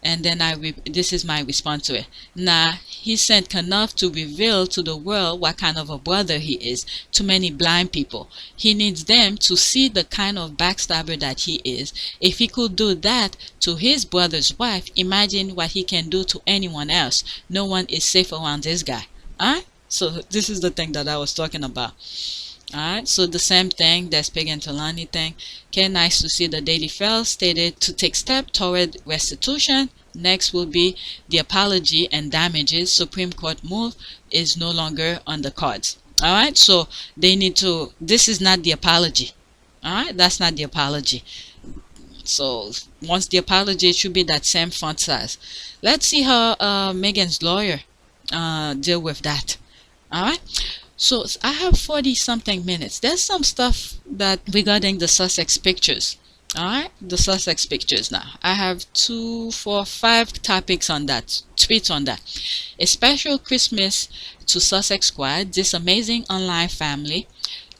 and then this is my response to it. Nah, he sent Knauf to reveal to the world what kind of a brother he is to many blind people. He needs them to see the kind of backstabber that he is. If he could do that to his brother's wife, imagine what he can do to anyone else. No one is safe around this guy. Alright, so this is the thing that I was talking about. Alright, so the same thing, that's Peg and Talani thing. Okay, nice to see the Daily Fail stated to take step toward restitution. Next will be the apology and damages. Supreme Court move is no longer on the cards. Alright, so they need to, this is not the apology. Alright, that's not the apology. So once the apology, it should be that same font size. Let's see how Meghan's lawyer deal with that. Alright. So I have 40 something minutes. There's some stuff that regarding the Sussex pictures. Alright, the Sussex pictures now. I have 2, 4, 5 topics on that, tweets on that. A special Christmas to Sussex Squad, this amazing online family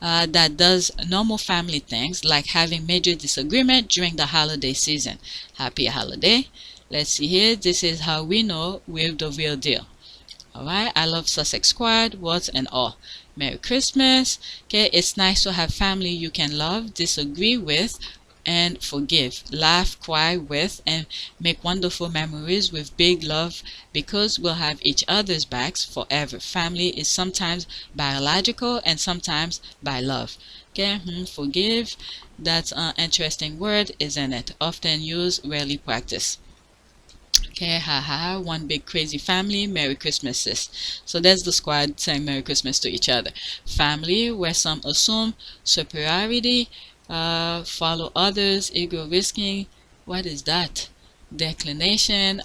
that does normal family things like having major disagreement during the holiday season. Happy holiday. Let's see here. This is how we know we're the real deal. Alright, I love Sussex Squad, words and all. Merry Christmas. Okay, it's nice to have family you can love, disagree with, and forgive. Laugh, cry with, and make wonderful memories with big love because we'll have each other's backs forever. Family is sometimes biological and sometimes by love. Okay, forgive. That's an interesting word, isn't it? Often used, rarely practiced. Okay, haha, one big crazy family, Merry Christmas, sis. So that's the squad saying Merry Christmas to each other. Family, where some assume superiority, follow others, ego risking, what is that? Declination,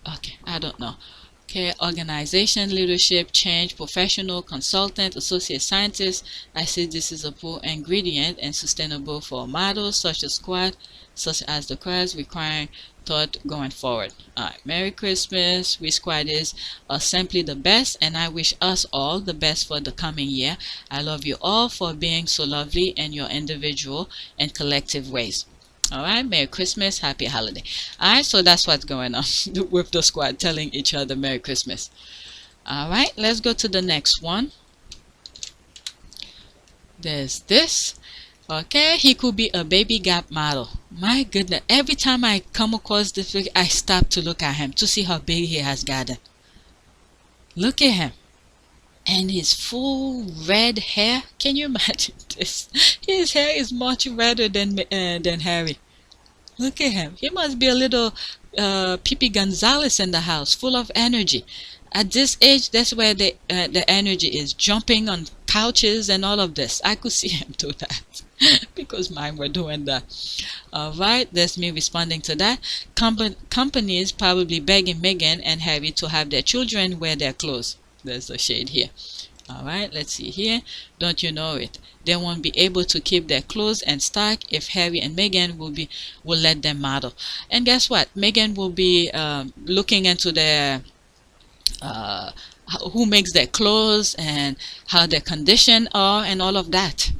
okay, I don't know. Okay, organization, leadership, change, professional, consultant, associate scientist. I see this is a poor ingredient and sustainable for models such as squad, such as the quads requiring thought going forward. Alright, Merry Christmas. We squaddies are simply the best, and I wish us all the best for the coming year. I love you all for being so lovely in your individual and collective ways. Alright, Merry Christmas, Happy Holiday. Alright, so that's what's going on with the squad telling each other Merry Christmas. Alright, let's go to the next one. There's this. Okay, he could be a baby Gap model. My goodness, every time I come across this figure, I stop to look at him to see how big he has gotten. Look at him. And his full red hair. Can you imagine this? His hair is much redder than Harry. Look at him. He must be a little Pippi Gonzalez in the house, full of energy. At this age, that's where the energy is, jumping on couches and all of this. I could see him do that because mine were doing that. Alright, that's me responding to that. Companies probably begging Meghan and Harry to have their children wear their clothes. There's a shade here. Alright, let's see here. Don't you know it? They won't be able to keep their clothes and stock if Harry and Meghan will let them model. And guess what? Meghan will be looking into their who makes their clothes and how their condition are and all of that.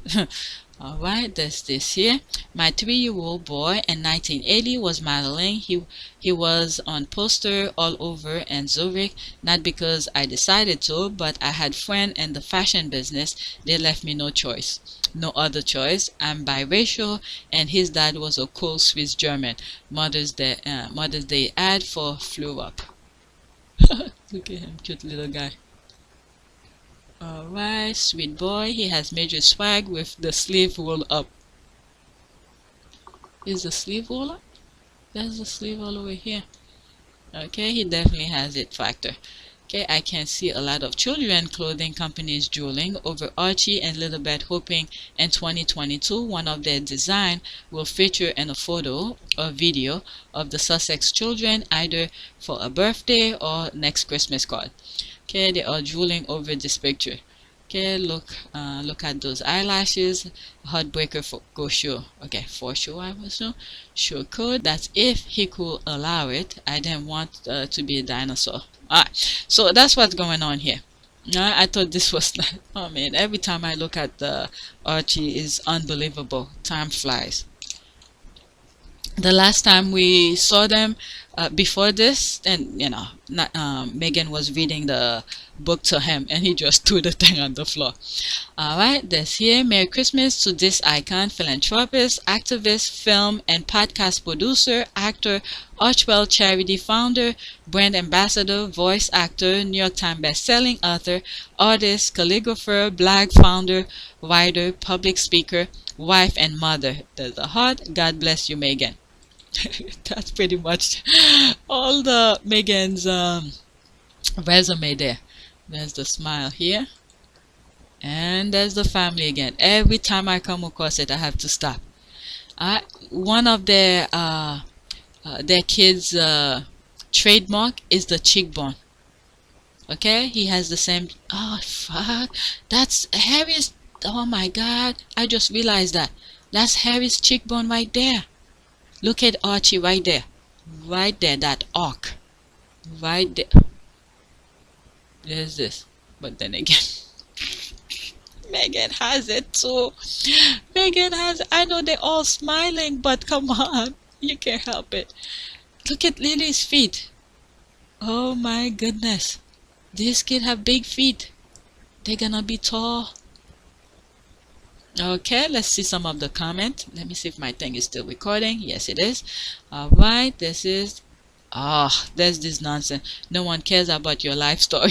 All right, there's this here. My 3-year-old boy in 1980 was modeling. He was on poster all over in Zurich, not because I decided to, but I had friends in the fashion business. They left me no choice, no other choice. I'm biracial, and his dad was a cool Swiss German. Mother's Day ad for Flew Up. Look at him, cute little guy. Alright, sweet boy. He has major swag with the sleeve roll up. Is the sleeve roll up? There's the sleeve all over here. Okay, he definitely has it factor. Okay, I can see a lot of children clothing companies drooling over Archie and Lilibet, hoping in 2022 one of their design will feature in a photo or video of the Sussex children, either for a birthday or next Christmas card. Okay, they are drooling over this picture. Okay, look at those eyelashes. Heartbreaker for go sure. Okay, for sure I was no. Sure could. That's if he could allow it. I didn't want to be a dinosaur. Alright, so that's what's going on here. I thought this was not. Oh man, every time I look at the Archie is unbelievable. Time flies. The last time we saw them before this, and Meghan was reading the book to him and he just threw the thing on the floor. Alright, this here. Merry Christmas to this icon, philanthropist, activist, film and podcast producer, actor, Archwell charity founder, brand ambassador, voice actor, New York Times best-selling author, artist, calligrapher, blog founder, writer, public speaker, wife and mother. There's a heart. God bless you, Meghan. That's pretty much all the Meghan's resume there. There's the smile here, and there's the family again. Every time I come across it, I have to stop. One of their kids' trademark is the cheekbone. Okay, he has the same. Oh fuck, that's Harry's. Oh my God, I just realized that. That's Harry's cheekbone right there. Look at Archie right there. Right there, that arc. Right there. There's this. But then again, Meghan has it too. Meghan has it. I know they're all smiling, but come on. You can't help it. Look at Lily's feet. Oh my goodness. These kids have big feet. They're gonna be tall. Okay, let's see some of the comment. Let me see if my thing is still recording. Yes, it is. Alright, this is. There's this nonsense. No one cares about your life story.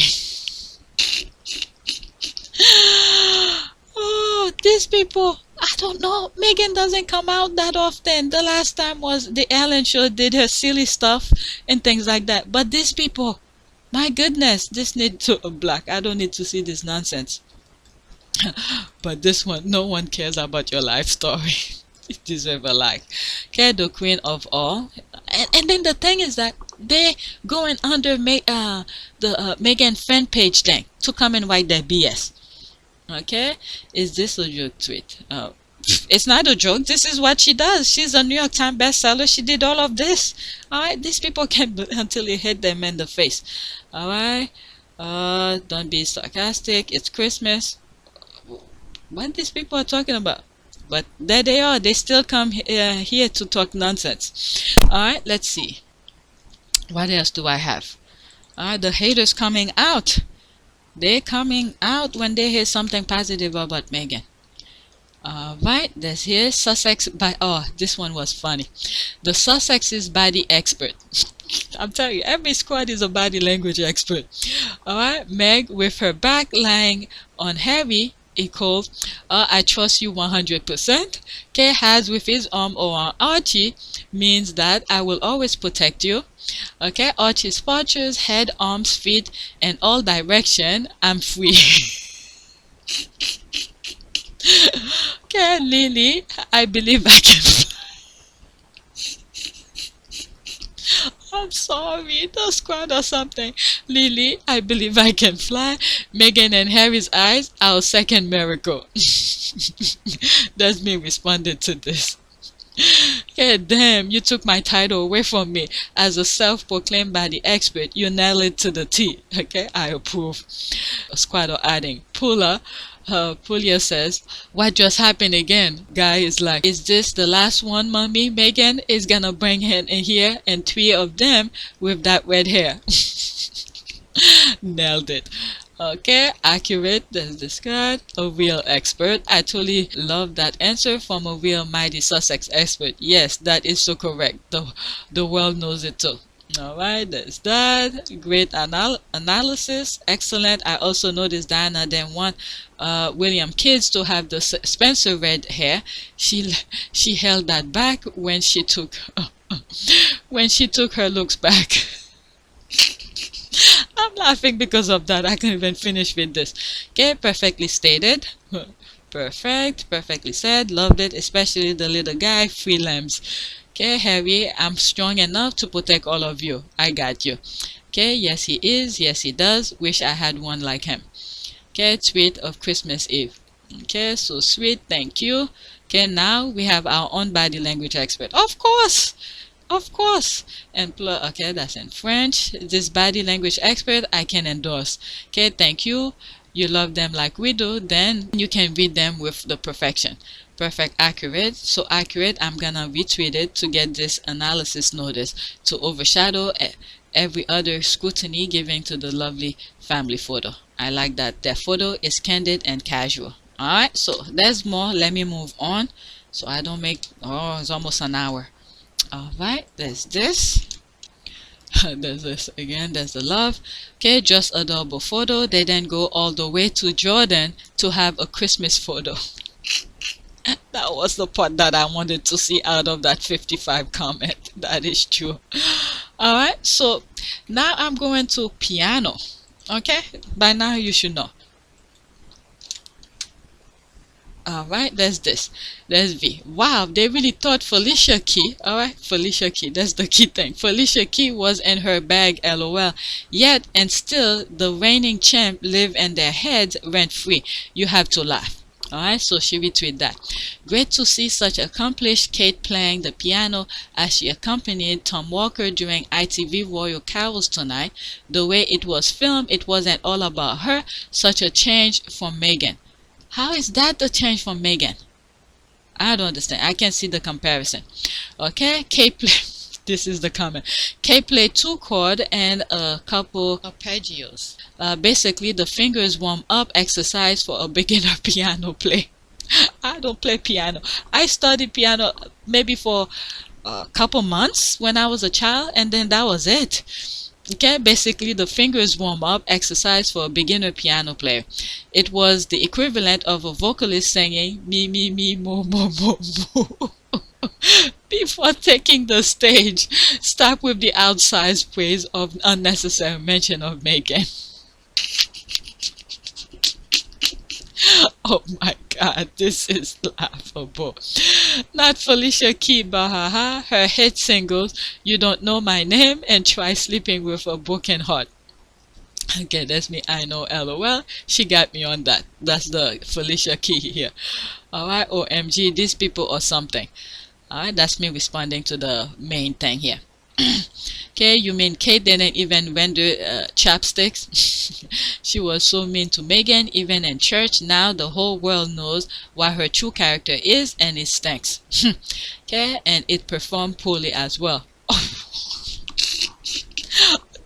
Oh, these people. I don't know. Meghan doesn't come out that often. The last time was the Ellen show, did her silly stuff and things like that. But these people, my goodness, this need to black. I don't need to see this nonsense. But this one, no one cares about your life story. You deserve a like. Okay, the queen of all. And then the thing is that they going under the Meghan fan page thing to come and write their BS. Okay, is this a joke tweet? It's not a joke. This is what she does. She's a New York Times bestseller. She did all of this. Alright, these people can until you hit them in the face. Alright, don't be sarcastic. It's Christmas. What these people are talking about? But there they are. They still come here to talk nonsense. Alright, let's see. What else do I have? The haters coming out. They're coming out when they hear something positive about Meghan. Right, there's here Sussex by. Oh, this one was funny. The Sussexes body expert. I'm telling you, every squad is a body language expert. Alright, Meg with her back lying on Harry equals I trust you 100%. K has with his arm around Archie means that I will always protect you. Okay, Archie's postures, head, arms, feet, and all direction. I'm free. Okay, Lily, I believe I can fly. I'm sorry, the squad or something. Lily, I believe I can fly. Meghan and Harry's eyes, our second miracle. That's me responding to this. Okay, damn, you took my title away from me. As a self-proclaimed body expert, you nail it to the T. Okay, I approve. Squatter adding, Pulia says, what just happened again? Guy is like, is this the last one, mommy? Megan is gonna bring him in here and 3 of them with that red hair. Nailed it. Okay, accurate. That's described. A real expert. I totally love that answer from a real mighty Sussex expert. Yes, that is so correct. The world knows it too. Alright, that's that. Great analysis. Excellent. I also noticed Diana didn't want William Kids to have the Spencer red hair. She held that back when she took her looks back. I'm laughing because of that. I can't even finish with this. Okay, perfectly stated. Perfect, perfectly said. Loved it, especially the little guy, 3 limbs. Okay, Harry, I'm strong enough to protect all of you. I got you. Okay, yes he is. Yes he does. Wish I had one like him. Okay, tweet of Christmas Eve. Okay, so sweet. Thank you. Okay, now we have our own body language expert. Of course. Of course. And okay, that's in French. This body language expert I can endorse. Okay, thank you. You love them like we do, then you can read them with the perfection. Perfect, accurate. So accurate, I'm gonna retweet it to get this analysis notice to overshadow every other scrutiny given to the lovely family photo. I like that. Their photo is candid and casual. Alright, so there's more. Let me move on so I don't make, oh, it's almost an hour. Alright, there's this. There's this again. There's the love. Okay, just a double photo. They then go all the way to Jordan to have a Christmas photo. That was the part that I wanted to see out of that 55 comment. That is true. Alright, so now I'm going to piano. Okay, by now you should know. Alright, there's this. There's V. Wow, they really thought Felicia Key. Alright, Felicia Key. That's the key thing. Felicia Key was in her bag, lol. Yet and still, the reigning champ live in their heads rent free. You have to laugh. Alright, so she retweeted that. Great to see such accomplished Kate playing the piano as she accompanied Tom Walker during ITV Royal Carols tonight. The way it was filmed, it wasn't all about her. Such a change from Meghan. How is that the change from Meghan? I don't understand. I can't see the comparison. Okay, Kate play. This is the comment. Kate played 2 chords and a couple arpeggios. Basically, the fingers warm up exercise for a beginner piano play. I don't play piano. I studied piano maybe for a couple months when I was a child, and then that was it. Okay, basically the fingers warm up exercise for a beginner piano player. It was the equivalent of a vocalist singing me me me mo mo mo mo before taking the stage. Stop with the outsized praise of unnecessary mention of Meghan. Oh my god, this is laughable. Not Felicia Keys, bahaha. Her hit singles, You Don't Know My Name and Try Sleeping with a Broken Heart. Okay, that's me, I know, lol. She got me on that. That's the Felicia Keys here. Alright, OMG, these people or something. Alright, that's me responding to the main thing here. Okay, you mean Kate didn't even render chapsticks? She was so mean to Meghan, even in church. Now the whole world knows what her true character is, and it stinks. Okay, and it performed poorly as well.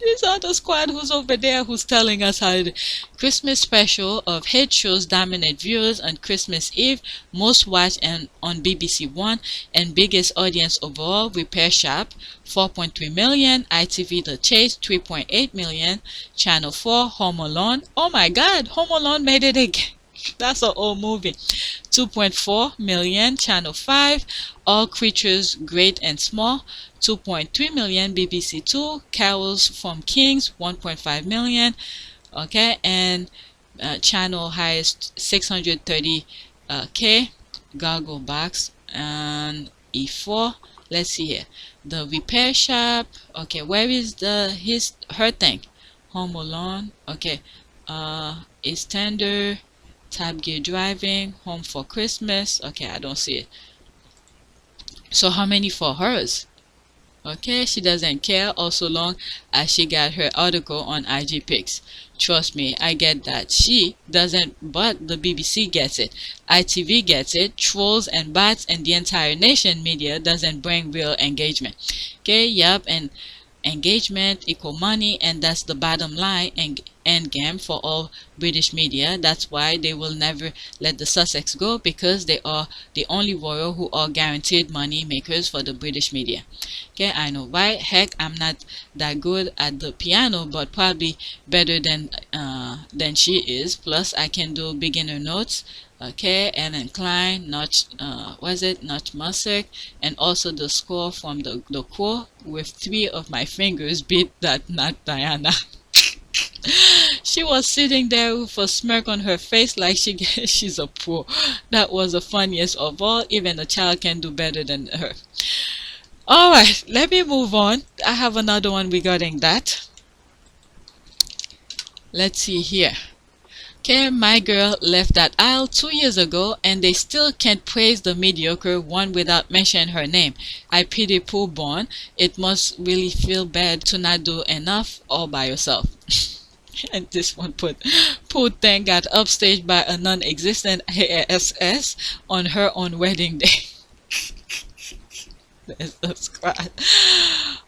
These are the squad who's over there who's telling us how the Christmas special of hit shows dominate viewers on Christmas Eve, most watched and on BBC One, and biggest audience overall, Repair Shop, 4.3 million, ITV The Chase, 3.8 million, Channel 4, Home Alone. Oh my god, Home Alone made it again. That's an old movie. 2.4 million, Channel 5, All Creatures Great and Small, 2.3 million, BBC 2, Carols from Kings, 1.5 million, okay, and channel highest 630k, Goggle Box, and E4. Let's see here, the Repair Shop. Okay, where is her thing? Home Alone. Okay, is Tender, Top Gear Driving, Home for Christmas. Okay, I don't see it. So how many for hers? Okay, she doesn't care also long as she got her article on IG Pics. Trust me, I get that. She doesn't, but the BBC gets it. ITV gets it. Trolls and bots and the entire nation media doesn't bring real engagement. Okay, yep, and engagement equal money, and that's the bottom line and end game for all British media. That's why they will never let the Sussex go, because they are the only royal who are guaranteed money makers for the British media. Okay, I know, right? Heck, I'm not that good at the piano, but probably better than she is. Plus I can do beginner notes. Okay, and incline, notch, was it notch music, and also the score from the choir with 3 of my fingers beat that not Diana. She was sitting there with a smirk on her face like she's a pro. That was the funniest of all. Even a child can do better than her. Alright, let me move on. I have another one regarding that. Let's see here. Okay, my girl left that aisle 2 years ago, and they still can't praise the mediocre one without mentioning her name. I pity poor Born. It must really feel bad to not do enough all by yourself. And this one put, poor thing got upstaged by a non-existent ASS on her own wedding day. Let's subscribe.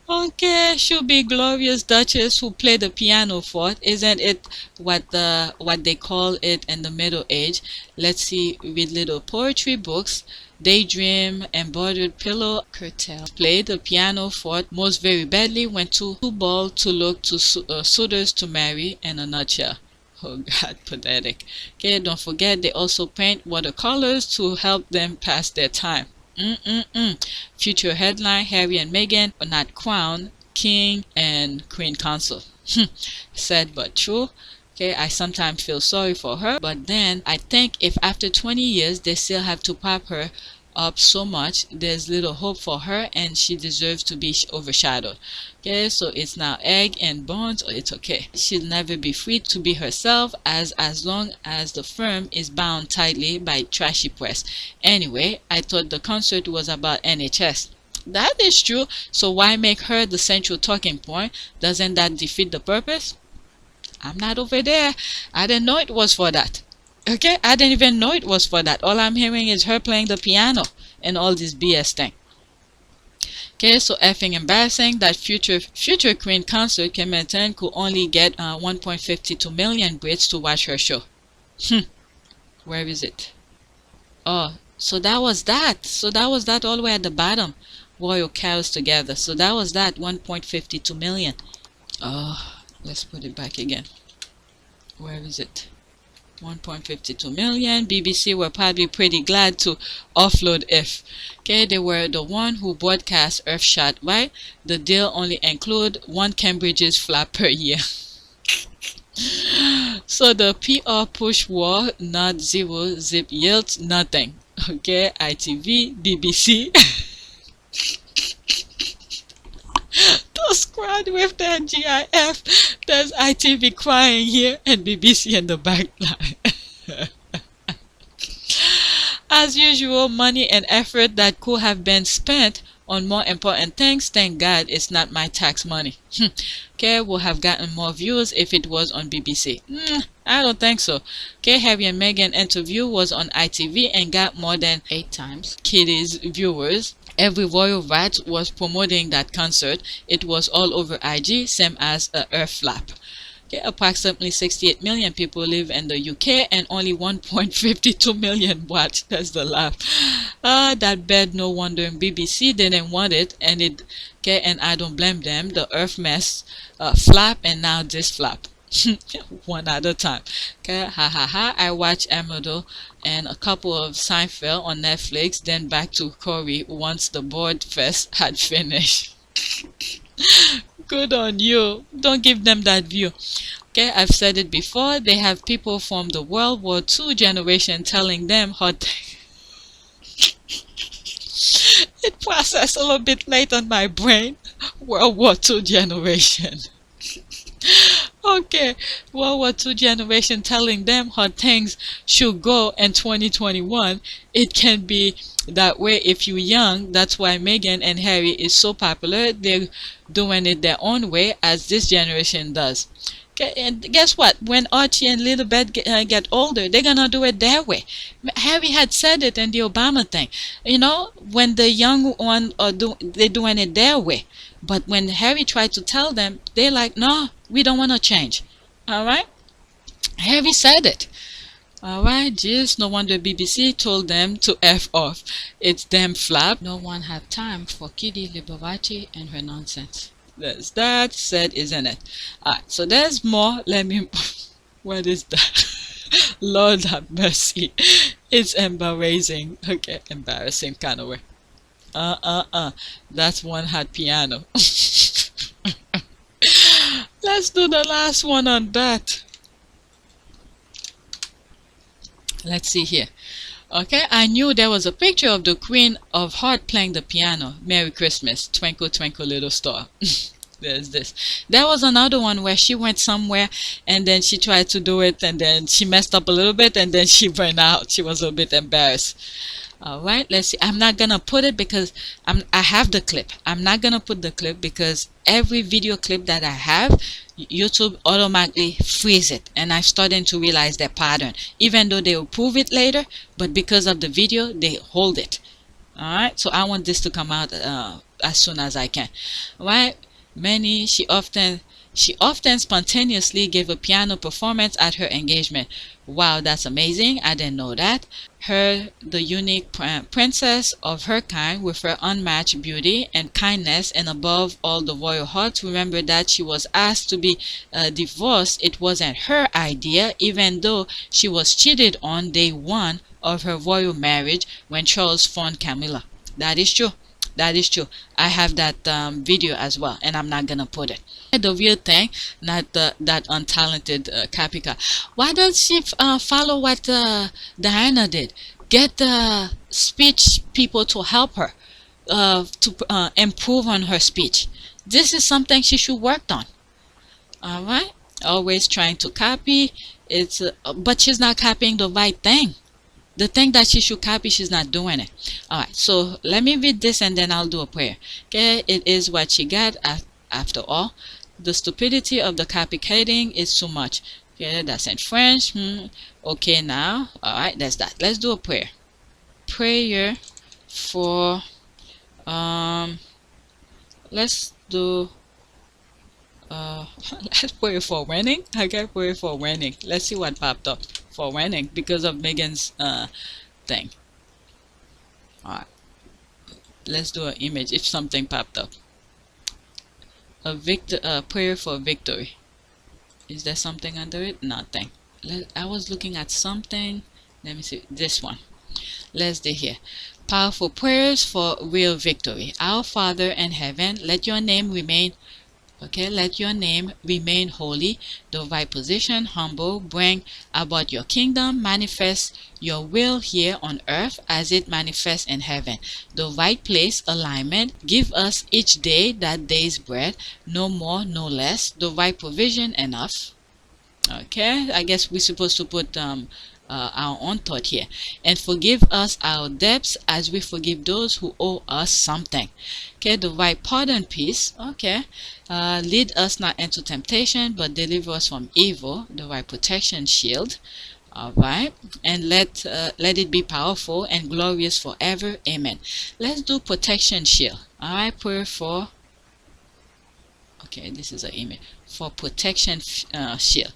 Okay, should be glorious Duchess who played the piano for, isn't it what they call it in the Middle Age? Let's see, read little poetry books, daydream, embroidered pillow, curtail. Played the piano for most very badly, went too bald to look to suitors to marry, in a nutshell. Oh God, pathetic. Okay, don't forget they also paint watercolors to help them pass their time. Future headline: Harry and Meghan are not crowned king and queen consort. Sad but true. Okay, I sometimes feel sorry for her, but then I think if after 20 years they still have to pop her up so much, there's little hope for her, and she deserves to be overshadowed. Okay, so it's now egg and bones, or it's okay. She'll never be free to be herself as long as the firm is bound tightly by trashy press. Anyway, I thought the concert was about NHS. That is true, so why make her the central talking point? Doesn't that defeat the purpose? I'm not over there. I didn't know it was for that. Okay, I didn't even know it was for that. All I'm hearing is her playing the piano and all this BS thing. Okay, so effing embarrassing that future queen consort Kim could only get 1.52 million Brits to watch her show. Where is it? Oh, so that was that. So that was that all the way at the bottom. Royal cows together. So that was that 1.52 million. Oh, let's put it back again. Where is it? 1.52 million. BBC were probably pretty glad to offload if. Okay, they were the one who broadcast Earthshot, right? The deal only include 1 Cambridge's flap per year. So the PR push war, not zero, zip yields nothing. Okay, ITV, BBC. The squad with their GIF. There's ITV crying here and BBC in the back line. As usual, money and effort that could have been spent on more important things. Thank God it's not my tax money. Okay, we'll have gotten more views if it was on BBC. I don't think so. Okay, Harry and Meghan interview was on ITV and got more than 8 times Kitty's viewers. Every royal rat was promoting that concert. It was all over IG, same as a Earth flap. Okay, approximately 68 million people live in the UK and only 1.52 million watch. That's the laugh. That bad, no wonder BBC didn't want it, and and I don't blame them. The Earth mess flap, and now this flap. One at a time. Okay, ha ha ha. I watched Amador and a couple of Seinfeld on Netflix, then back to Corey once the board fest had finished. Good on you. Don't give them that view. Okay, I've said it before. They have people from the World War II generation telling them hot things. It processed a little bit late on my brain. World War II generation. Okay, World War II generation telling them how things should go in 2021. It can be that way if you're young. That's why Meghan and Harry is so popular. They're doing it their own way, as this generation does. Okay, and guess what? When Archie and Lilibet get older, they're gonna do it their way. Harry had said it in the Obama thing. You know, when the young one they're doing it their way. But when Harry tried to tell them, they're like, no, we don't want to change. All right? Harry said it. All right, just no wonder BBC told them to F off. It's them flap. No one had time for Kitty Liberati and her nonsense. There's that said, isn't it? Alright, so there's more. Let me. What is that? Lord have mercy. It's embarrassing. Okay, embarrassing kind of way. That's one had piano. Let's do the last one on that. Let's see here. Okay, I knew there was a picture of the Queen of Heart playing the piano. Merry Christmas, Twinkle Twinkle Little Star. There's this. There was another one where she went somewhere and then she tried to do it and then she messed up a little bit and then she went out. She was a bit embarrassed. All right, let's see. I'm not gonna put it because I have the clip. I'm not gonna put the clip because every video clip that I have, YouTube automatically freeze it, and I'm starting to realize their pattern. Even though they will prove it later, but because of the video, they hold it. All right, so I want this to come out as soon as I can. All right, she often spontaneously gave a piano performance at her engagement. Wow, that's amazing. I didn't know that. Her, the unique princess of her kind, with her unmatched beauty and kindness, and above all the royal hearts. Remember that she was asked to be divorced. It wasn't her idea, even though she was cheated on day one of her royal marriage when Charles found Camilla. That is true. That is true. I have that video as well, and I'm not gonna put it. The real thing, not that untalented Kapika. Why does she follow what Diana did? Get the speech people to help her to improve on her speech. This is something she should work on. All right. Always trying to copy. It's but she's not copying the right thing. The thing that she should copy, she's not doing it. Alright, so let me read this and then I'll do a prayer. Okay, it is what she got after all. The stupidity of the copycatting is too much. Okay, that's in French. Okay, now, alright, that's that. Let's do a prayer. Prayer for, let's do, let's pray for winning. Okay, pray for winning. Let's see what popped up for winning because of Meghan's thing. Alright, let's do an image if something popped up. A prayer for victory. Is there something under it? Nothing. I was looking at something. Let me see this one. Let's do here. Powerful prayers for real victory. Our Father in heaven, let your name remain. Okay, let your name remain holy, the right position, humble, bring about your kingdom, manifest your will here on earth as it manifests in heaven. The right place, alignment, give us each day that day's bread, no more, no less, the right provision, enough. Okay, I guess we're supposed to put our own thought here. And forgive us our debts as we forgive those who owe us something. Okay, the right pardon, peace. Okay, lead us not into temptation, but deliver us from evil. The right protection, shield. All right, and let it be powerful and glorious forever. Amen. Let's do protection shield. All right, prayer for. Okay, this is an image for protection shield.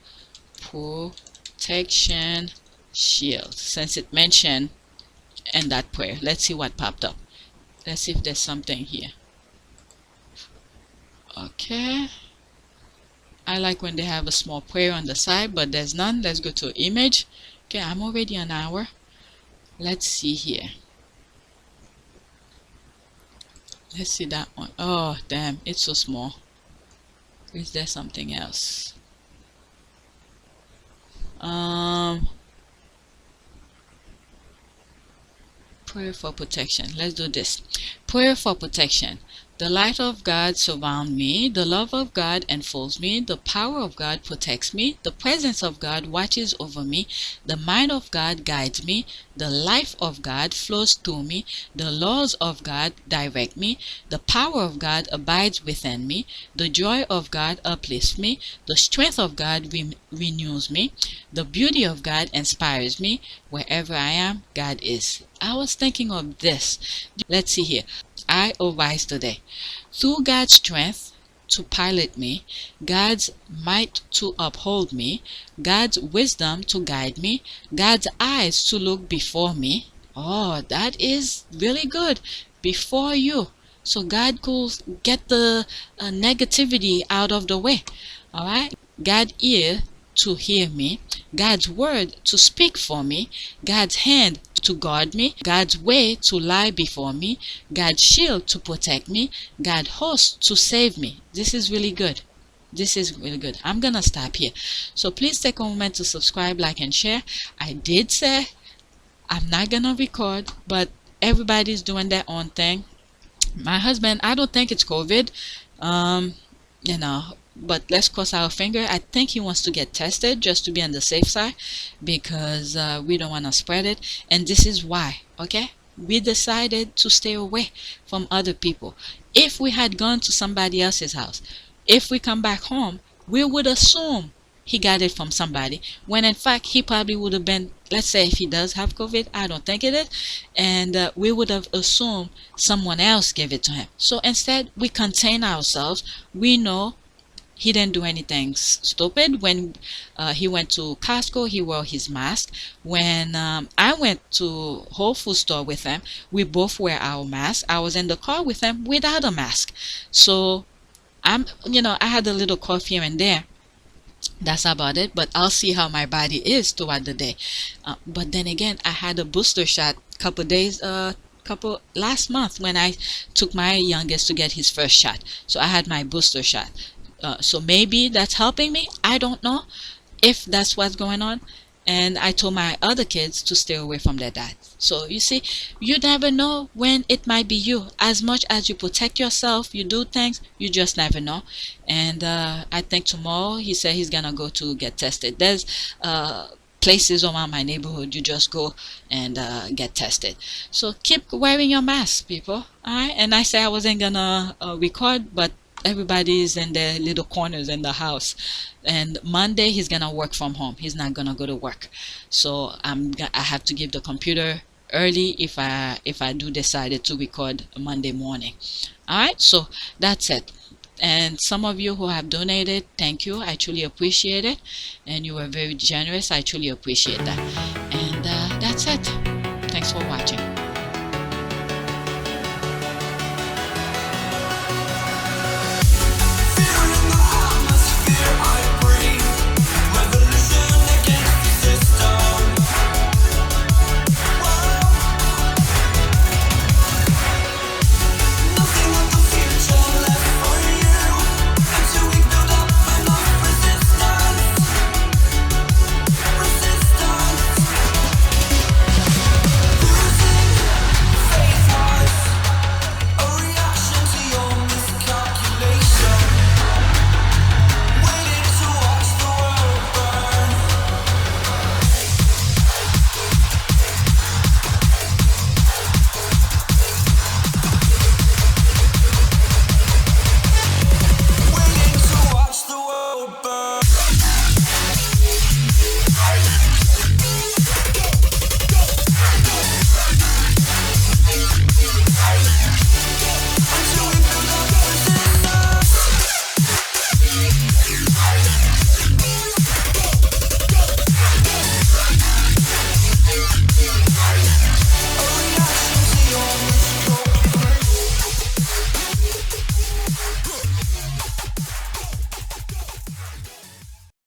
Protection shield. Since it mentioned in that prayer, let's see what popped up. Let's see if there's something here. Okay, I like when they have a small prayer on the side, but there's none. Let's go to image. Okay, I'm already an hour. Let's see here. Let's see that one. Oh damn, it's so small. Is there something else? Prayer for protection. Let's do this. Prayer for protection. The light of God surrounds me, the love of God enfolds me, the power of God protects me, the presence of God watches over me, the mind of God guides me, the life of God flows through me, the laws of God direct me, the power of God abides within me, the joy of God uplifts me, the strength of God renews me, the beauty of God inspires me. Wherever I am, God is. I was thinking of this. Let's see here. I arise today. Through God's strength to pilot me, God's might to uphold me, God's wisdom to guide me, God's eyes to look before me. Oh, that is really good. Before you. So God could get the negativity out of the way. Alright? God's ear to hear me, God's word to speak for me, God's hand to guard me, God's way to lie before me, God's shield to protect me, God's host to save me. This is really good. This is really good. I'm gonna stop here. So please take a moment to subscribe, like, and share. I did say I'm not gonna record, but everybody's doing their own thing. My husband, I don't think it's COVID. You know, but let's cross our finger. I think he wants to get tested just to be on the safe side, because we don't want to spread it. And this is why, okay? We decided to stay away from other people. If we had gone to somebody else's house, if we come back home, we would assume he got it from somebody, when in fact he probably would have been, let's say if he does have COVID, I don't think it is, and we would have assumed someone else gave it to him. So instead we contain ourselves. We know he didn't do anything stupid. When he went to Costco, he wore his mask. When I went to Whole Foods store with him, we both wear our mask. I was in the car with him without a mask. So I had a little cough here and there. That's about it, but I'll see how my body is throughout the day. But then again, I had a booster shot last month when I took my youngest to get his first shot. So I had my booster shot. So maybe that's helping me. I don't know if that's what's going on. And I told my other kids to stay away from their dad. So you see, you never know when it might be you. As much as you protect yourself, you do things, you just never know. And I think tomorrow he said he's gonna go to get tested. There's places around my neighborhood you just go and get tested. So keep wearing your mask, people. Alright? And I say I wasn't gonna record, but everybody's in their little corners in the house, and Monday he's gonna work from home. He's not gonna go to work, so I have to give the computer early if I do decided to record Monday morning. All right, so that's it. And some of you who have donated, thank you. I truly appreciate it, and you were very generous. I truly appreciate that. And that's it. Thanks for watching.